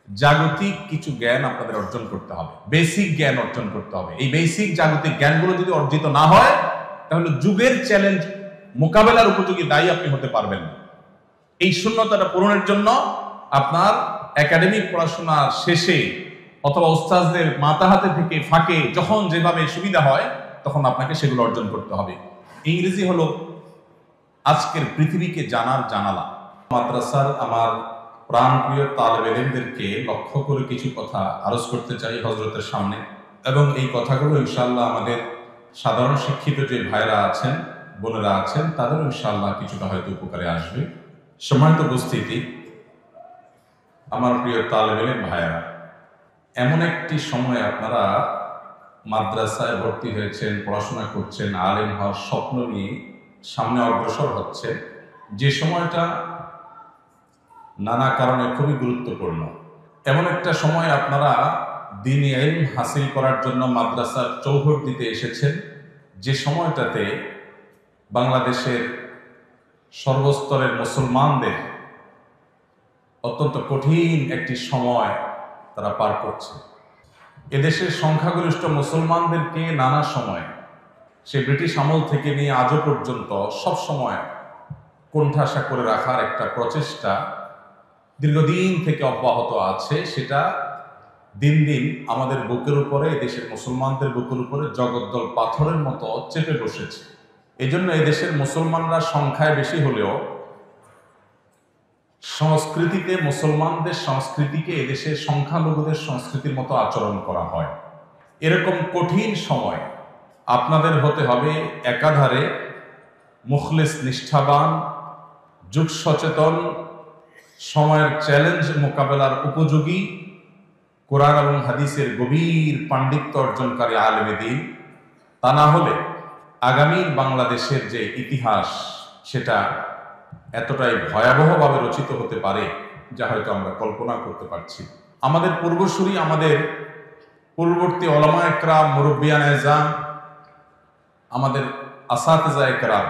জাগতিক কিছু জ্ঞান আপনাদের অর্জন করতে হবে, বেসিক জ্ঞান অর্জন করতে হবে। এই বেসিক জাগতিক জ্ঞানগুলো যদি অর্জিত না হয়, তাহলে যুগের চ্যালেঞ্জ মোকাবেলার উপযোগী দায়ী আপনি হতে পারবেন না। এই শূন্যতাটা পূরণের জন্য আপনার একাডেমিক পড়াশোনার শেষে অথবা উস্তাদদের মাথা হাতে থেকে ফাঁকে যখন যেভাবে সুবিধা হয় তখন আপনাকে সেগুলো অর্জন করতে হবে। ইংরেজি হলো আজকের পৃথিবীকে জানার জানালা। মাদ্রাসার আমার প্রাণপ্রিয় তালেবে ইলমদেরকে লক্ষ্য করে কিছু কথা আরজ করতে চাই হজরতের সামনে, এবং এই কথাগুলো ইনশাআল্লাহ আমাদের সাধারণ শিক্ষিত যে ভাইরা আছেন, বোনেরা আছেন, তাদেরও ইনশাআল্লাহ কিছুটা হয়তো উপকারে আসবে। সম্মানিত উপস্থিতি, আমার প্রিয় তালেবে ইলম ভাইরা, এমন একটি সময় আপনারা মাদ্রাসায় ভর্তি হয়েছেন, পড়াশোনা করছেন, আলেম হওয়ার স্বপ্ন নিয়ে সামনে অগ্রসর হচ্ছে, যে সময়টা নানা কারণে খুবই গুরুত্বপূর্ণ। এমন একটা সময় আপনারা দ্বীনি ইলম হাসিল করার জন্য মাদ্রাসার চৌহদ দিতে এসেছেন, যে সময়টাতে বাংলাদেশের সর্বস্তরের মুসলমানদের অত্যন্ত কঠিন একটি সময় তারা পার করছে। এদেশের সংখ্যাগরিষ্ঠ মুসলমানদেরকে নানা সময়, সে ব্রিটিশ আমল থেকে নিয়ে আজও পর্যন্ত সব সময় কোণঠাসা করে রাখার একটা প্রচেষ্টা দীর্ঘদিন থেকে অব্যাহত আছে। সেটা দিন দিন আমাদের বুকের উপরে, এদেশের মুসলমানদের বুকের উপরে জগদ্দল পাথরের মতো চেপে বসেছে। এই জন্য এদেশের মুসলমানরা সংখ্যায় বেশি হলেও সংস্কৃতিতে মুসলমানদের সংস্কৃতিকে এদেশের সংখ্যালঘুদের সংস্কৃতির মতো আচরণ করা হয়। এরকম কঠিন সময় আপনাদের হতে হবে একাধারে মুখলিস, নিষ্ঠাবান, যুগ সচেতন, সময়ের চ্যালেঞ্জ মোকাবেলার উপযোগী, কোরআন এবং হাদিসের গভীর পাণ্ডিত্য অর্জনকারী আলেমে দ্বীন। তা না হলে আগামীর বাংলাদেশের যে ইতিহাস, সেটা এতটাই ভয়াবহভাবে রচিত হতে পারে যা হয়তো আমরা কল্পনা করতে পারছি। আমাদের পূর্বসূরি, আমাদের পূর্ববর্তী ওলামা একরাম, মুরব্বিয়ান এজাম, আমাদের আসাতিজা একরাম,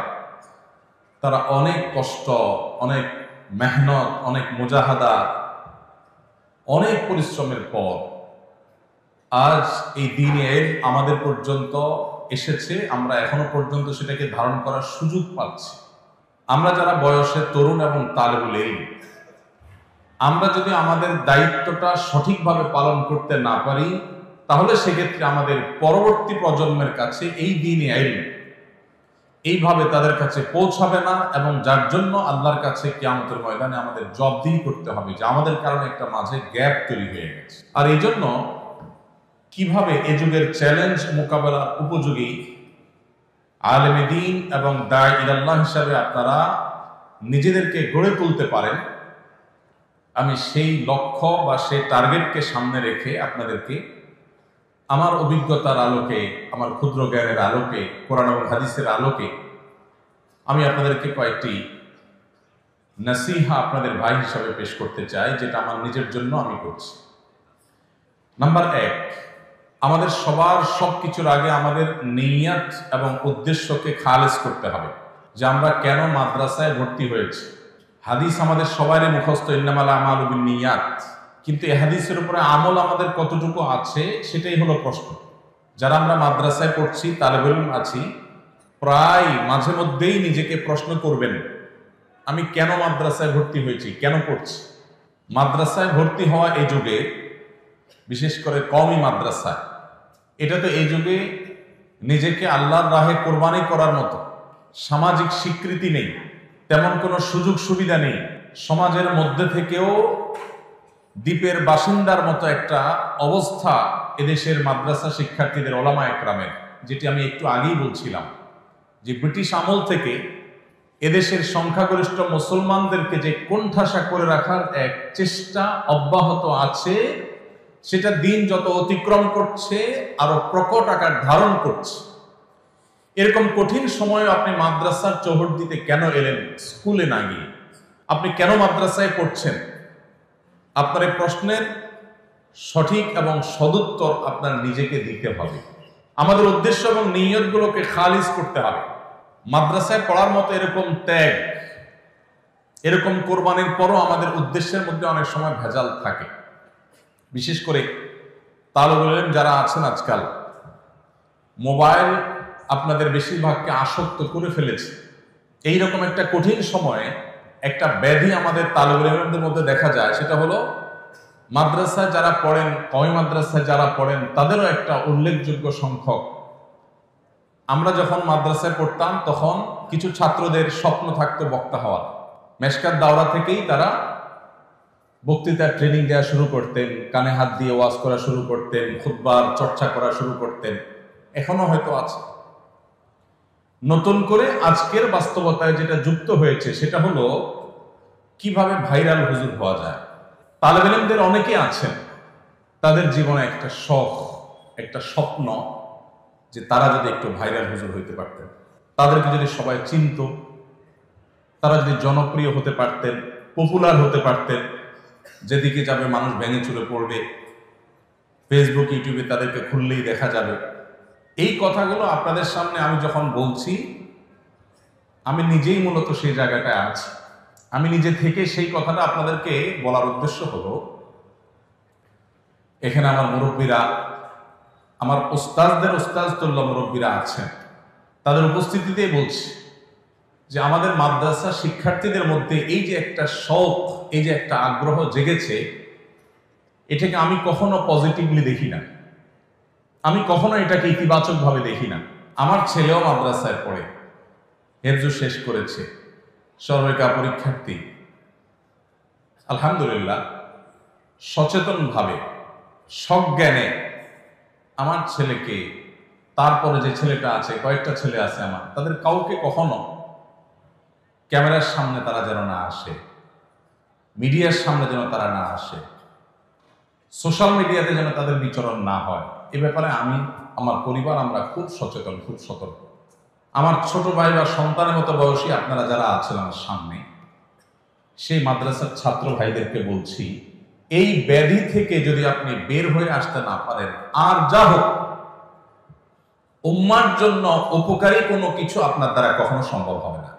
তারা অনেক কষ্ট, অনেক মেহনত, অনেক মুজাহাদা, অনেক পরিশ্রমের পর আজ এই দ্বীনি ইলম আমাদের পর্যন্ত এসেছে। আমরা এখনো পর্যন্ত সেটাকে ধারণ করার সুযোগ পাচ্ছি। আমরা যারা বয়সে তরুণ এবং তালেবুল ইলম, আমরা যদি আমাদের দায়িত্বটা সঠিকভাবে পালন করতে না পারি, তাহলে সেক্ষেত্রে আমাদের পরবর্তী প্রজন্মের কাছে এই দ্বীনি ইলম এইভাবে তাদের কাছে পৌঁছাবে না, এবং যার জন্য আল্লাহর কাছে কিয়ামতের ময়দানে আমাদের জবাবদিহি করতে হবে যে আমাদের কারণে একটা মাঝে গ্যাপ তৈরি হয়ে গেছে। আর এই জন্য কিভাবে এ যুগের চ্যালেঞ্জ মোকাবেলার উপযোগী আলেমে দ্বীন এবং দাঈ ইলাল্লাহ হিসাবে আপনারা নিজেদেরকে গড়ে তুলতে পারেন, আমি সেই লক্ষ্য বা সেই টার্গেটকে সামনে রেখে আপনাদেরকে আমার অভিজ্ঞতার আলোকে, আমার ক্ষুদ্র জ্ঞানের আলোকে, কোরআন এবং হাদিসের আলোকে আমি আপনাদেরকে কয়েকটি নসিহা আপনাদের ভাই হিসাবে পেশ করতে চাই, যেটা আমার নিজের জন্য আমি করছি। নাম্বার 1, আমাদের সবার সবকিছুর আগে আমাদের নিয়ত এবং উদ্দেশ্যকে খালেস করতে হবে, যে আমরা কেন মাদ্রাসায় ভর্তি হয়েছি। হাদিস আমাদের সবারই মুখস্থ, ইন্নামাল আমালু বিন্নিয়াত, কিন্তু এই হাদিসের উপরে আমল আমাদের কতটুকু আছে সেটাই হলো প্রশ্ন। যারা আমরা মাদ্রাসায় পড়ছি, তালেবুল ইলম আছি, প্রায় মাঝে মধ্যেই নিজেকে প্রশ্ন করবেন, আমি কেন মাদ্রাসায় ভর্তি হয়েছি, কেন পড়ছি। মাদ্রাসায় ভর্তি হওয়া এই যুগে, বিশেষ করে কওমি মাদ্রাসায়, এটা তো এই যুগে নিজেকে আল্লাহর রাহে কোরবানি করার মতো সামাজিক স্বীকৃতি নেই, তেমন কোনো সুযোগ সুবিধা নেই। সমাজের মধ্যে থেকেও দ্বীপের বাসিন্দার মতো একটা অবস্থা এদেশের মাদ্রাসা শিক্ষার্থীদের, ওলামা একরামের, যেটি আমি একটু আগেই বলছিলাম, যে ব্রিটিশ আমল থেকে এদেশের সংখ্যাগরিষ্ঠ মুসলমানদেরকে যে কোণঠাসা করে রাখার এক চেষ্টা অব্যাহত আছে, সেটা দিন যত অতিক্রম করছে আরো প্রকট আকার ধারণ করছে। এরকম কঠিন সময়ে আপনি মাদ্রাসার চৌহদ দিতে কেন এলেন, স্কুলে না গিয়ে? আপনি কেন মাদ্রাসায় পড়ছেন? আপনার এই প্রশ্নের সঠিক এবং সদুত্তর আপনার নিজেকে দিতে হবে। আমাদের উদ্দেশ্য এবং নিয়তগুলোকে খালিস করতে হবে। মাদ্রাসায় পড়ার মতো এরকম ত্যাগ, এরকম কোরবানির পরও আমাদের উদ্দেশ্যের মধ্যে অনেক সময় ভেজাল থাকে। বিশেষ করে তালেবুল ইলম যারা আছেন আজকাল, মোবাইল আপনাদের বেশিরভাগকে আসক্ত করে ফেলেছে। এইরকম একটা কঠিন সময়ে একটা ব্যাধি আমাদের তালেবুল ইলমদের মধ্যে দেখা যায়, সেটা হলো মাদ্রাসায় যারা পড়েন, কওমি মাদ্রাসায় যারা পড়েন, তাদেরও একটা উল্লেখযোগ্য সংখ্যক, আমরা যখন মাদ্রাসায় পড়তাম তখন কিছু ছাত্রদের স্বপ্ন থাকতো বক্তা হওয়ার। মেশকাত দাওরা থেকেই তারা বক্তৃতার ট্রেনিং দেওয়া শুরু করতেন, কানে হাত দিয়ে ওয়াজ করা শুরু করতেন, খুতবার চর্চা করা শুরু করতেন, এখনো হয়তো আছে। নতুন করে আজকের বাস্তবতায় যেটা যুক্ত হয়েছে সেটা হলো কিভাবে ভাইরাল হুজুর হওয়া যায়। তালেবুল ইলমদের অনেকে আছেন, তাদের জীবনে একটা শখ, একটা স্বপ্ন যে তারা যদি একটু ভাইরাল হুজুর হইতে পারতেন, তাদেরকে যদি সবাই চিনত, তারা যদি জনপ্রিয় হতে পারতেন, পপুলার হতে পারতেন, যেদিকে যাবে মানুষ ভেঙে চুরে পড়বে, ফেসবুক ইউটিউবে তাদেরকে খুললেই দেখা যাবে। এই কথাগুলো আপনাদের সামনে আমি যখন বলছি, আমি নিজেই মূলত সেই জায়গাটায় আছি। আমি নিজে থেকে সেই কথাটা আপনাদেরকে বলার উদ্দেশ্য হলো, এখানে আমার মুরব্বীরা, আমার ওস্তাজদের ওস্তাজতুল্লাহ মুরব্বীরা আছেন, তাদের উপস্থিতিতেই বলছি যে আমাদের মাদ্রাসা শিক্ষার্থীদের মধ্যে এই যে একটা শখ, এই যে একটা আগ্রহ জেগেছে, এটাকে আমি কখনো পজিটিভলি দেখি না, আমি কখনো এটাকে ইতিবাচকভাবে দেখি না। আমার ছেলেও মাদ্রাসায় পড়ে, হেফজ শেষ করেছে, সরকারি পরীক্ষার্থী, আলহামদুলিল্লাহ সচেতনভাবে সজ্ঞানে আমার ছেলেকে, তারপরে যে ছেলেটা আছে, কয়েকটা ছেলে আছে আমার, তাদের কাউকে কখনো ক্যামেরার সামনে তারা যেন না আসে, মিডিয়ার সামনে যেন তারা না আসে, সোশ্যাল মিডিয়াতে যেন তাদের বিচরণ না হয়, এ ব্যাপারে আমি, আমার পরিবার, আমরা খুব সচেতন, খুব সতর্ক। আমার ছোট ভাই বা সন্তানের মতো বয়সী আপনারা যারা আছেন আমার সামনে, সেই মাদ্রাসার ছাত্র ভাইদেরকে বলছি, এই ব্যাধি থেকে যদি আপনি বের হয়ে আসতে না পারেন, আর যা হোক উম্মার জন্য উপকারী কোনো কিছু আপনার দ্বারা কখনো সম্ভব হবে না।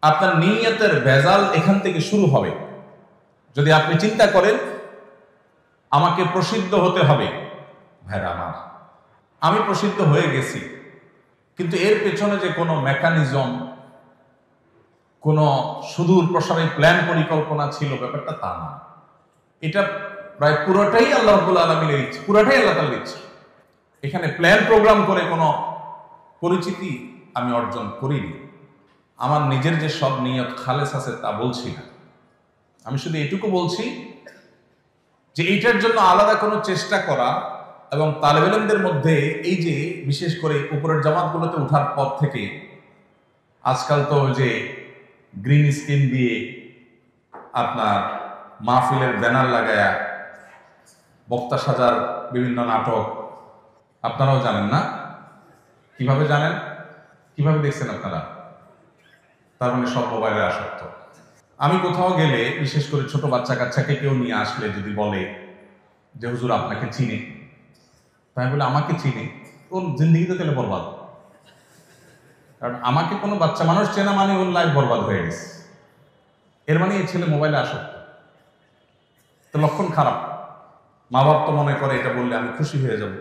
আপনার নিয়তের ভেজাল এখান থেকে শুরু হবে। যদি আপনি চিন্তা করেন আমাকে প্রসিদ্ধ হতে হবে, ভাইরা আমার, আমি প্রসিদ্ধ হয়ে গেছি, কিন্তু এর পেছনে যে কোনো মেকানিজম, কোনো সুদূর প্রসারী প্ল্যান পরিকল্পনা ছিল, ব্যাপারটা তা না। এটা প্রায় পুরোটাই আল্লাহ রাব্বুল আলামিনের ইচ্ছা, পুরোটাই আল্লাহ তাআলার ইচ্ছা। এখানে প্ল্যান প্রোগ্রাম করে কোনো পরিচিতি আমি অর্জন করিনি। আমার নিজের যে সব নিয়ত খালেস আছে তা বলছি না, আমি শুধু এটুকু বলছি যে এইটার জন্য আলাদা কোনো চেষ্টা করা, এবং তালেবুল ইলমদের মধ্যে এই যে বিশেষ করে উপরের জামাতগুলোতে ওঠার পর থেকে আজকাল তো যে গ্রিন স্ক্রিন দিয়ে আপনার মাহফিলের ব্যানার লাগায়া বক্তা সাজার বিভিন্ন নাটক, আপনারাও জানেন না? কিভাবে জানেন? কিভাবে দেখছেন আপনারা? তার মানে সব মোবাইলে আসক্ত। আমি কোথাও গেলে, বিশেষ করে ছোট বাচ্চা কাচ্চাকে কেউ নিয়ে আসলে যদি বলে যে হুজুর আপনাকে চিনি, তাই বলে আমাকে চিনি, ওর জিন্দিগিতে তাহলে বরবাদ। কারণ আমাকে কোনো বাচ্চা মানুষ চেনা মানে ওর লাইফ বরবাদ হয়ে গেছে। এর মানে এই ছেলে মোবাইলে আসক্ত, তো লক্ষণ খারাপ। মা বাপ তো মনে করে এটা বললে আমি খুশি হয়ে যাব,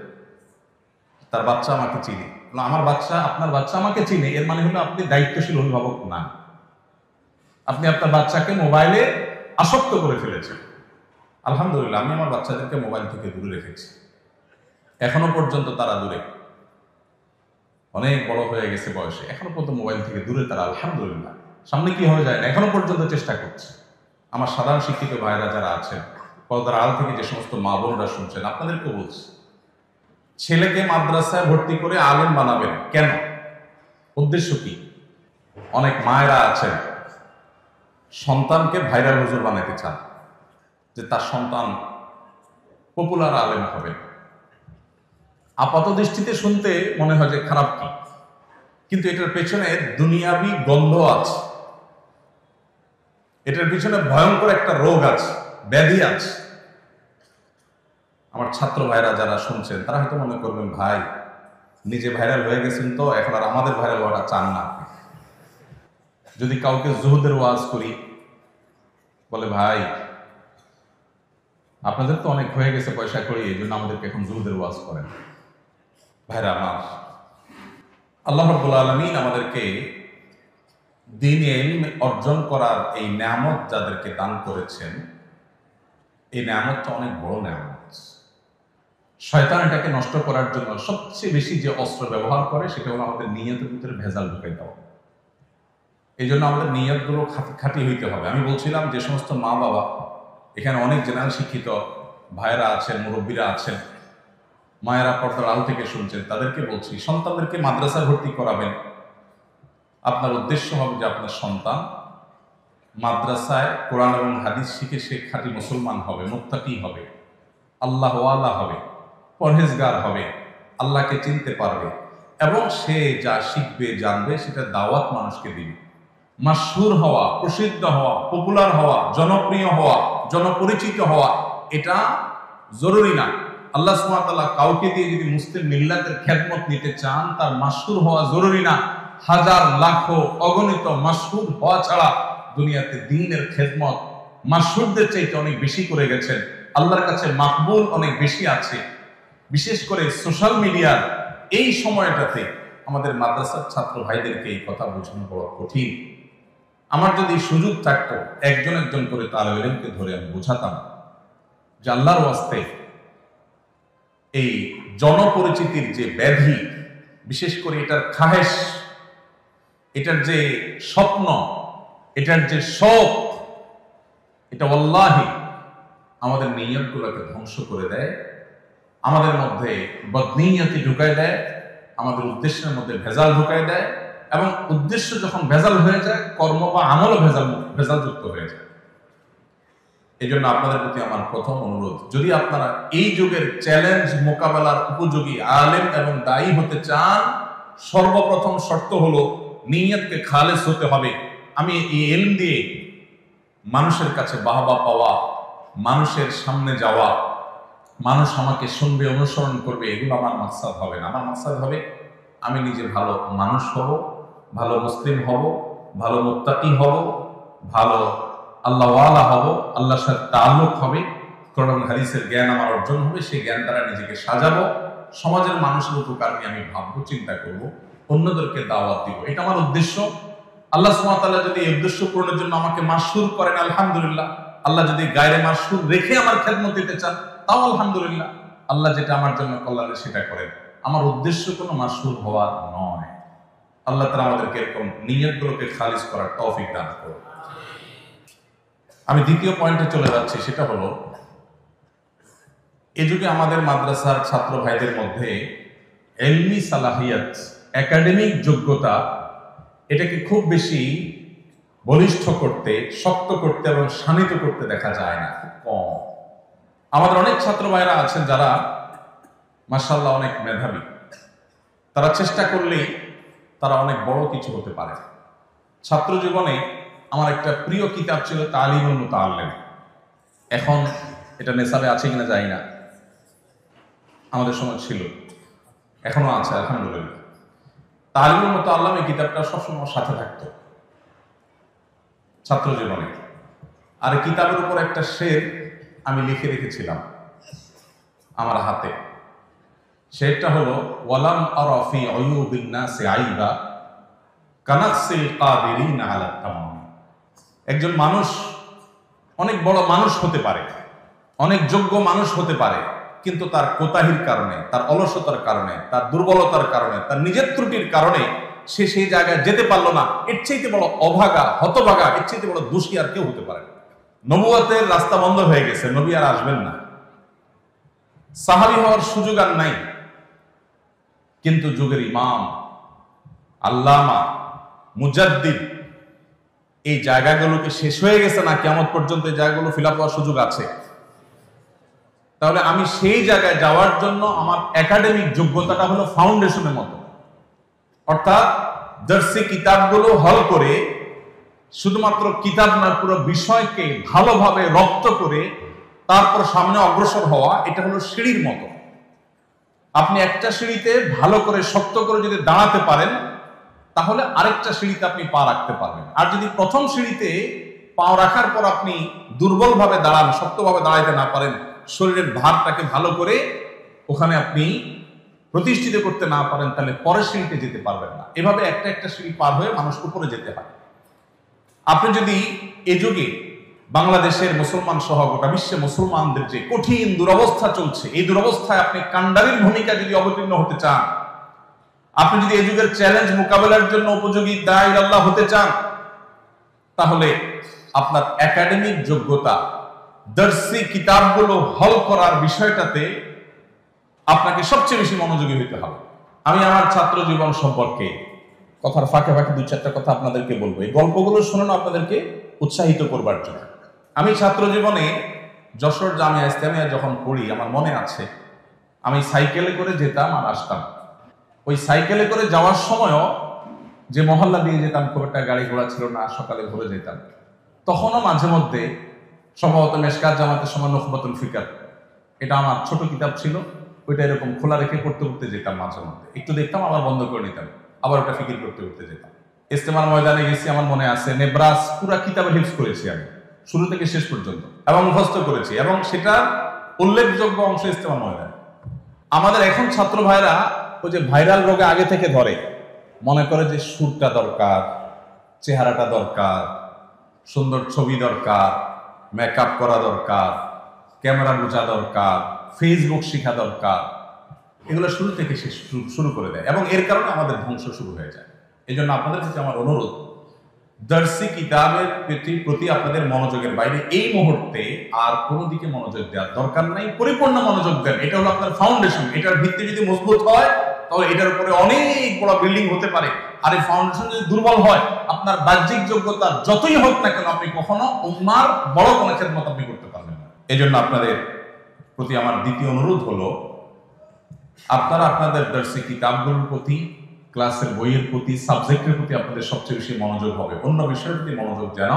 তার বাচ্চা আমাকে চিনে। আমার বাচ্চা, আপনার বাচ্চা আমাকে চিনে, এর মানে হলো আপনি দায়িত্বশীল অভিভাবক না, আপনি আপনার বাচ্চাকে মোবাইলে আসক্ত করে ফেলেছেন। আলহামদুলিল্লাহ, আমি আমার বাচ্চাদেরকে মোবাইল থেকে দূরে রেখেছি, এখনো পর্যন্ত তারা দূরে, অনেক বড় হয়ে গেছে বয়সে, এখনো পর্যন্ত মোবাইল থেকে দূরে তারা, আলহামদুলিল্লাহ। সামনে কি হয়ে যায় না, এখনো পর্যন্ত চেষ্টা করছে। আমার সাধারণ শিক্ষিত ভাইরা যারা আছেন, পর্দার আড়াল থেকে যে সমস্ত মা বোনরা শুনছেন, আপনাদেরকেও বলছি, ছেলেকে মাদ্রাসায় ভর্তি করে আলেম বানাবেন কেন? উদ্দেশ্য কি? অনেক মায়েরা আছেন সন্তানকে ভাইরাল হুজুর বানাতে চান, যে তার সন্তান পপুলার আলেম হবে। আপাত দৃষ্টিতে শুনতে মনে হয় যে খারাপ কি, কিন্তু এটার পেছনে দুনিয়াবি গন্ধ আছে, এটার পিছনে ভয়ঙ্কর একটা রোগ আছে, ব্যাধি আছে। আমার ছাত্র ভাইরা যারা শুনছেন তারা হয়তো মনে করবেন ভাই নিজে ভাইরাল হয়ে গেছেন, তো এখন আর আমাদের ভাইরাল হওয়াটা চান না। যদি কাউকে জুহুদের ওয়াজ করি, বলে ভাই আপনাদের তো অনেক হয়ে গেছে পয়সা করি, এই জন্য আমাদেরকে এখন জুহুদের ওয়াজ করেন। ভাইরা আমার, আল্লাহ রাব্বুল আলামিন আমাদেরকে দ্বীনে ইলম অর্জন করার এই নেয়ামত যাদেরকে দান করেছেন, এই নেয়ামতটা অনেক বড় নেয়ামত। শয়তান এটাকে নষ্ট করার জন্য সবচেয়ে বেশি যে অস্ত্র ব্যবহার করে সেটা হলো আমাদের নিয়তের ভিতরে ভেজাল ঢুকাই দেওয়া। এই জন্য আমাদের নিয়তগুলো খাঁটি হইতে হবে। আমি বলছিলাম যে সমস্ত মা বাবা, এখানে অনেক জেনারেল শিক্ষিত ভাইয়েরা আছেন, মুরব্বীরা আছেন, মায়েরা পর্দার আল থেকে শুনছেন, তাদেরকে বলছি সন্তানদেরকে মাদ্রাসায় ভর্তি করাবেন। আপনার উদ্দেশ্য হবে যে আপনার সন্তান মাদ্রাসায় কোরআন এবং হাদিস শিখে সে খাঁটি মুসলমান হবে, মুত্তাকি হবে, আল্লাহ ওয়ালা হবে, পরহেজগার হবে, আল্লাহকে চিনতে পারবে এবং সে যা শিখবে জানবে সেটা দাওয়াত মানুষকে দিবে। মাশহুর হওয়া, প্রসিদ্ধ হওয়া, পপুলার হওয়া, জনপ্রিয় হওয়া, জনপরিচিত হওয়া এটা জরুরি না। আল্লাহ সুবহানাহু ওয়া তাআলা কাউকে দিয়ে যদি মুসলিম মিল্লাতের খেদমত নিতে চান, তার মাশহুর হওয়া জরুরি না। হাজার লাখো অগণিত মাশহুর হওয়া ছাড়া দুনিয়াতে দ্বীনের খেদমত মাশহুরদের চাইতে অনেক বেশি করে গেছেন। আল্লাহর কাছে মাকবুল অনেক বেশি আছে। বিশেষ করে সোশ্যাল মিডিয়ার এই সময়টাতে আমাদের মাদ্রাসার ছাত্র ভাইদেরকে এই কথা বোঝানো বড় কঠিন। আমার যদি সুযোগ থাকতো একজন একজন করে তালেব ইলমকে ধরে আমি বোঝাতাম যে আল্লাহর ওয়াস্তে এই জনপরিচিতির যে ব্যাধি, বিশেষ করে এটার খাহেশ, এটার যে স্বপ্ন, এটার যে শখ, এটা ওয়াল্লাহি আমাদের নিয়তগুলোকে ধ্বংস করে দেয়, আমাদের মধ্যে বদনিয়তি ঢুকায় দেয়, আমাদের উদ্দেশ্যের মধ্যে ভেজাল ঢুকায় দেয় এবং উদ্দেশ্য যখন ভেজাল হয়ে যায় কর্ম বা আমলও ভেজালযুক্ত হয়ে যায়। এই জন্য আপনাদের প্রতি আমার প্রথম অনুরোধ, যদি আপনারা এই যুগের চ্যালেঞ্জ মোকাবেলার উপযোগী আলেম এবং দায়ী হতে চান, সর্বপ্রথম শর্ত হলো নিয়তকে খালেস হতে হবে। আমি এই ইলম দিয়ে মানুষের কাছে বাহবা পাওয়া, মানুষের সামনে যাওয়া, মানুষ আমাকে শুনবে, অনুসরণ করবে, এগুলো আমার মাকসাদ হবে না। আমার মাকসাদ হবে আমি নিজে ভালো মানুষ হব, ভালো মুসলিম হব, ভালো মুত্তাকি হব, ভালো আল্লাহওয়ালা হব, আল্লাহর সাথে তাআল্লুক হবে, কোরআন হাদিসের জ্ঞান আমার অর্জন হবে, সেই জ্ঞান দ্বারা নিজেকে সাজাবো, সমাজের মানুষের উপকার নিয়ে আমি ভাববো, চিন্তা করব, অন্যদেরকে দাওয়াত দিব। এটা আমার উদ্দেশ্য। আল্লাহ সুবহানাহু ওয়া তাআলা যদি এই উদ্দেশ্য পূরণের জন্য আমাকে মাশহুর করেন আলহামদুলিল্লাহ, আল্লাহ যদি গায়রে মাশহুর রেখে আমার খেদমত দিতে চান তাও আলহামদুলিল্লাহ, আল্লাহ যেটা আমার জন্য কল্যাণে সেটা করেন। আমার উদ্দেশ্য কোনো মাশহুর হওয়া নয়। আল্লাহ তাআলা আমাদেরকে এরকম নিয়তগুলোকে খালিস করার তৌফিক দান করুন। আমি দ্বিতীয় পয়েন্টে চলে যাচ্ছি, সেটা হলো এই যুগে আমাদের মাদ্রাসার ছাত্র ভাইদের মধ্যে ইলমি সালাহিয়াত, একাডেমিক যোগ্যতা, এটাকে খুব বেশি বলিষ্ঠ করতে, শক্ত করতে এবং শানিত করতে দেখা যায় না, খুব কম। আমাদের অনেক ছাত্র ভাইরা আছেন যারা মাশাআল্লাহ অনেক মেধাবী, তারা চেষ্টা করলেই তারা অনেক বড় কিছু হতে পারে। ছাত্র জীবনে আমার একটা প্রিয় কিতাব ছিল তালিমুল মুতাআল্লিম। এখন এটা নেশাবে আছে কিনা জানি না, আমাদের সময় ছিল, এখনো আছে আলহামদুলিল্লাহ। তালিমুল মুতাআল্লিম এই কিতাবটা সবসময় সাথে থাকতো ছাত্র জীবনে। আর এই কিতাবের উপর একটা শের আমি লিখে রেখেছিলাম আমার হাতে। শেরটা হলো ওয়ালাম আরা ফি উয়ুবিন নাসি আইবা কানাকসিল কাদিরিন আলা তামাম। একজন মানুষ অনেক বড় মানুষ হতে পারে, অনেক যোগ্য মানুষ হতে পারে, কিন্তু তার কোতাহির কারণে, তার অলসতার কারণে, তার দুর্বলতার কারণে, তার নিজের ত্রুটির কারণে সে সেই জায়গায় যেতে পারলো না। এর চাইতে বড় অভাগা, হতভাগা, এর চাইতে বড় দোষী আর কেউ হতে পারে না। নবুয়তের রাস্তা বন্ধ হয়ে গেছে, নবী আর আসবেন না, সাহাবী হওয়ার সুযোগ আর নাই, কিন্তু যুগের ইমাম, আল্লামা, মুজাদ্দিদ, এই জায়গাগুলোকে শেষ হয়ে গেছে না, কিয়ামত পর্যন্ত এই জায়গাগুলো ফিল আপ হওয়ার সুযোগ আছে। তাহলে আমি সেই জায়গায় যাওয়ার জন্য আমার একাডেমিক যোগ্যতাটা হলো ফাউন্ডেশনের মতো, অর্থাৎ দার্সি কিতাবগুলো হল করে, শুধুমাত্র কিতাব না পুরো বিষয়কে ভালোভাবে রপ্ত করে তারপর সামনে অগ্রসর হওয়া, এটা হলো সিঁড়ির মতো। আপনি একটা সিঁড়িতে ভালো করে শক্ত করে যদি দাঁড়াতে পারেন তাহলে আরেকটা সিঁড়িতে আপনি পা রাখতে পারবেন। আর যদি প্রথম সিঁড়িতে পা রাখার পর আপনি দুর্বলভাবে দাঁড়ান, শক্তভাবে দাঁড়াইতে না পারেন, শরীরের ভারটাকে ভালো করে ওখানে আপনি প্রতিষ্ঠিত করতে না পারেন, তাহলে পরের সিঁড়িতে যেতে পারবেন না। এভাবে একটা একটা সিঁড়ি পার হয়ে মানুষ উপরে যেতে হয়। আপনি যদি এ যুগে বাংলাদেশের মুসলমান সহ গোটা বিশ্বে মুসলমানদের যে কঠিন দুরবস্থা চলছে, এই দুরবস্থায় আপনি কান্ডারির ভূমিকা যদি অবতীর্ণ হতে চান, আপনি যদি এই যুগের চ্যালেঞ্জ মোকাবেলার জন্য উপযোগী দায়ী আল্লাহ হতে চান, তাহলে আপনার একাডেমিক যোগ্যতা, দর্শি কিতাবগুলো হল করার বিষয়টাতে আপনাকে সবচেয়ে বেশি মনোযোগী হতে হবে। আমি আমার ছাত্র জীবন সম্পর্কে কথার ফাঁকে ফাঁকে দুই চারটা কথা আপনাদেরকে বলবো। এই গল্পগুলো শুনুন আপনাদেরকে উৎসাহিত করবার জন্য। আমি ছাত্র জীবনে যশোর জামিয়া ইসলামিয়া যখন পড়ি, আমার মনে আছে আমি সাইকেলে করে যেতাম আর আসতাম। ওই সাইকেলে করে যাওয়ার সময়ও যে মহল্লা দিয়ে যেতাম, খুব একটা গাড়ি ঘোড়া ছিল না, সকালে ভোরে যেতাম, তখনও মাঝে মধ্যে সম্ভবত মেশকাত জামাতের সময় নখবতুল ফিকার, এটা আমার ছোট কিতাব ছিল, ওইটা এরকম খোলা রেখে পড়তে পড়তে যেতাম। মাঝে মধ্যে একটু দেখতাম, আবার বন্ধ করে নিতাম, আবার ওটা ফিকির করতে করতে যেতাম। ইস্তেমার ময়দানে গেছি, আমার মনে আছে নেব্রাস পুরা কিতাবে হিফজ করেছি আমি শুরু থেকে শেষ পর্যন্ত, এবং মুখস্থ করেছি, এবং সেটা উল্লেখযোগ্য অংশ ইস্তেমার ময়দানে। আমাদের এখন ছাত্র ভাইরা ওই যে ভাইরাল রোগে আগে থেকে ধরে, মনে করে যে সুরটা দরকার, চেহারাটা দরকার, সুন্দর ছবি দরকার, মেকআপ করা দরকার, ক্যামেরা বোঝা দরকার, ফেসবুক শেখা দরকার, এগুলো শুরু থেকে শুরু করে দেয়, এবং এর কারণে আমাদের ধ্বংস শুরু হয়ে যায়। এই জন্য আপনাদের কাছে আমার অনুরোধ, দর্শি কিতাবের প্রতি আপনাদের মনোযোগের বাইরে এই মুহূর্তে আর কোনো দিকে মনোযোগ দেওয়ার দরকার নাই। পরিপূর্ণ মনোযোগ দেন, এটা হলো আপনার ফাউন্ডেশন। এটার ভিত্তি যদি মজবুত হয়, তাহলে এটার উপরে অনেক বড় বিল্ডিং হতে পারে। আর এই ফাউন্ডেশন যদি দুর্বল হয়, আপনার বাহ্যিক যোগ্যতা যতই হোক না কেন, আপনি কখনো উম্মার বড় কোনো খেদমত আপনি করতে পারবেন না। এই জন্য আপনাদের প্রতি আমার দ্বিতীয় অনুরোধ হলো, আপনারা আপনাদের দর্শি কিতাবগুলোর প্রতি, ক্লাসের বইয়ের প্রতি, সাবজেক্টের প্রতি আপনাদের সবচেয়ে বেশি মনোযোগ হবে। অন্য বিষয়ের প্রতি মনোযোগ যেন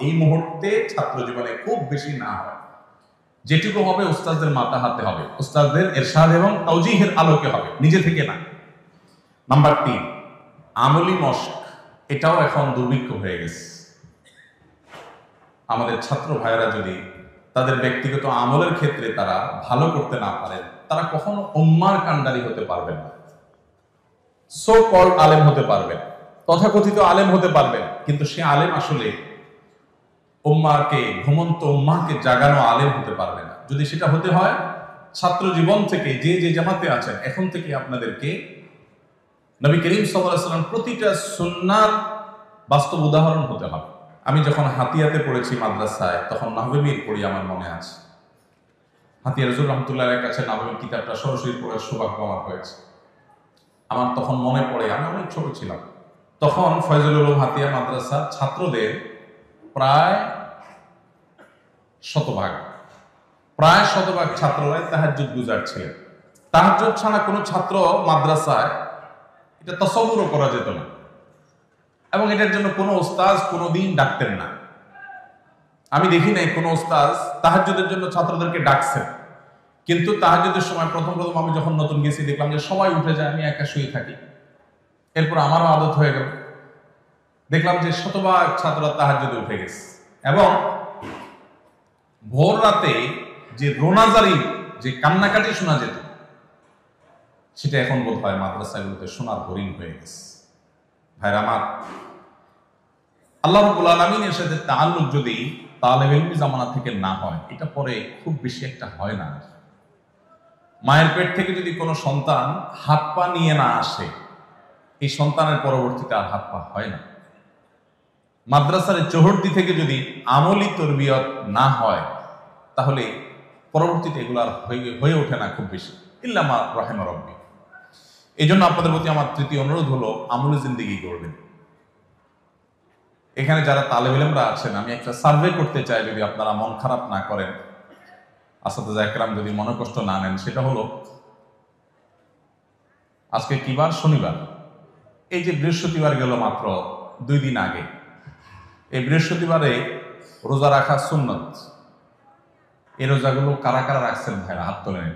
এই মুহূর্তে ছাত্র জীবনে খুব বেশি না হয়। যেটুকু হবে উস্তাদদের মাথা হাতে হবে, উস্তাদদের ইরশাদ এবং তাওজীহের আলোকে হবে, নিজে থেকে না। নাম্বার 3, আমলি মশক, এটাও এখন দুর্ভিক্ষ হয়ে গেছে। আমাদের ছাত্র ভাইয়েরা যদি তাদের ব্যক্তিগত আমলের ক্ষেত্রে তারা ভালো করতে না পারেন, তারা কখনো উম্মার কান্ডারি হতে পারবেন না। সো কল্ড আলেম হতে পারবেন, তথাকথিত আলেম হতে পারবেন, কিন্তু সে আলেম আসলে উম্মাকে, ঘুমন্ত উম্মাকে জাগানো আলেম হতে পারবে না। যদি সেটা হতে হয়, ছাত্র জীবন থেকে যে যে জামাতে আছেন, এখন থেকে আপনাদেরকে নবী করিম সাল্লাল্লাহু আলাইহি ওয়াসাল্লাম প্রতিটা সুন্নাহর বাস্তব উদাহরণ হতে হবে। আমি যখন হাতিয়াতে পড়েছি মাদ্রাসায়, তখন নাহবীর পড়ি, আমার মনে আছে। হাতিয়া রাসূল রাহমাতুল্লাহির কাছে নাহবীর কিতাবটা সরাসরি পড়ার সৌভাগ্য আমার হয়েছে। আমার তখন মনে পড়ে, আমি অনেক ছোট ছিলাম তখন, ফয়জুল উলুম হাতিয়া মাদ্রাসার ছাত্রদের প্রায় শতভাগ ছাত্ররাই তাহাজ্জুদ গুজার ছিলেন। তাহাজ্জুদ ছাড়া কোনো ছাত্র মাদ্রাসায় এটা তসব্বুরও করা যেত না, এবং এটার জন্য কোনো ওস্তাদ কোনোদিন ডাকতেন না। আমি দেখি নাই কোনো ওস্তাদ তাহাজ্জুদের জন্য ছাত্রদেরকে ডাকছেন। কিন্তু তাহাজ্জুদের সময় প্রথম আমি যখন নতুন গেছি, দেখলাম যে সবাই উঠে যায়, আমি একা শুয়ে থাকি। এরপর আমারও আদত হয়ে গেল, দেখলাম যে শতভাগ ছাত্ররা তাহাজ্জুদে উঠে গেছে, এবং ভোর রাতে যে রোনাজারি, যে কান্নাকাটি শোনা যেত, সেটা এখন বোধ হয় মাদ্রাসাগুলোতে শোনার হরিণ হয়ে গেছে। ভাইরা আমার, আল্লাহ রাব্বুল আলামিনের সাথে তাআল্লুক যদি তালেব ইলমি জামানা থেকে না হয়, এটা পরে খুব বেশি একটা হয় না। মায়ের পেট থেকে যদি কোনো সন্তান হাত পা নিয়ে না আসে, এই সন্তানের পরবর্তীতে আর হাত পা হয় না। মাদ্রাসার চৌহদ্দি থেকে যদি আমলি তরবিয়ত না হয়, তাহলে পরবর্তীতে এগুলো আর হয়ে ওঠে না খুব বেশি, ইল্লা মা রাহিমা রাব্বি। এই জন্য আপনাদের প্রতি আমার তৃতীয় অনুরোধ হলো, আমলি জিন্দেগি করবেন। এখানে যারা তালেব ইলমরা আছেন, আমি একটা সার্ভে করতে চাই, যদি আপনারা মন খারাপ না করেন, আসাদুজ্জাহ একরাম যদি মনে কষ্ট না নেন, সেটা হলো, আজকে কি বার? শনিবার। এই যে বৃহস্পতিবার গেল মাত্র 2 দিন আগে, এই বৃহস্পতিবারে রোজা রাখা সুন্নত। এই রোজাগুলো কারা কারা রাখছেন ভাইরা? হাত তোলেন।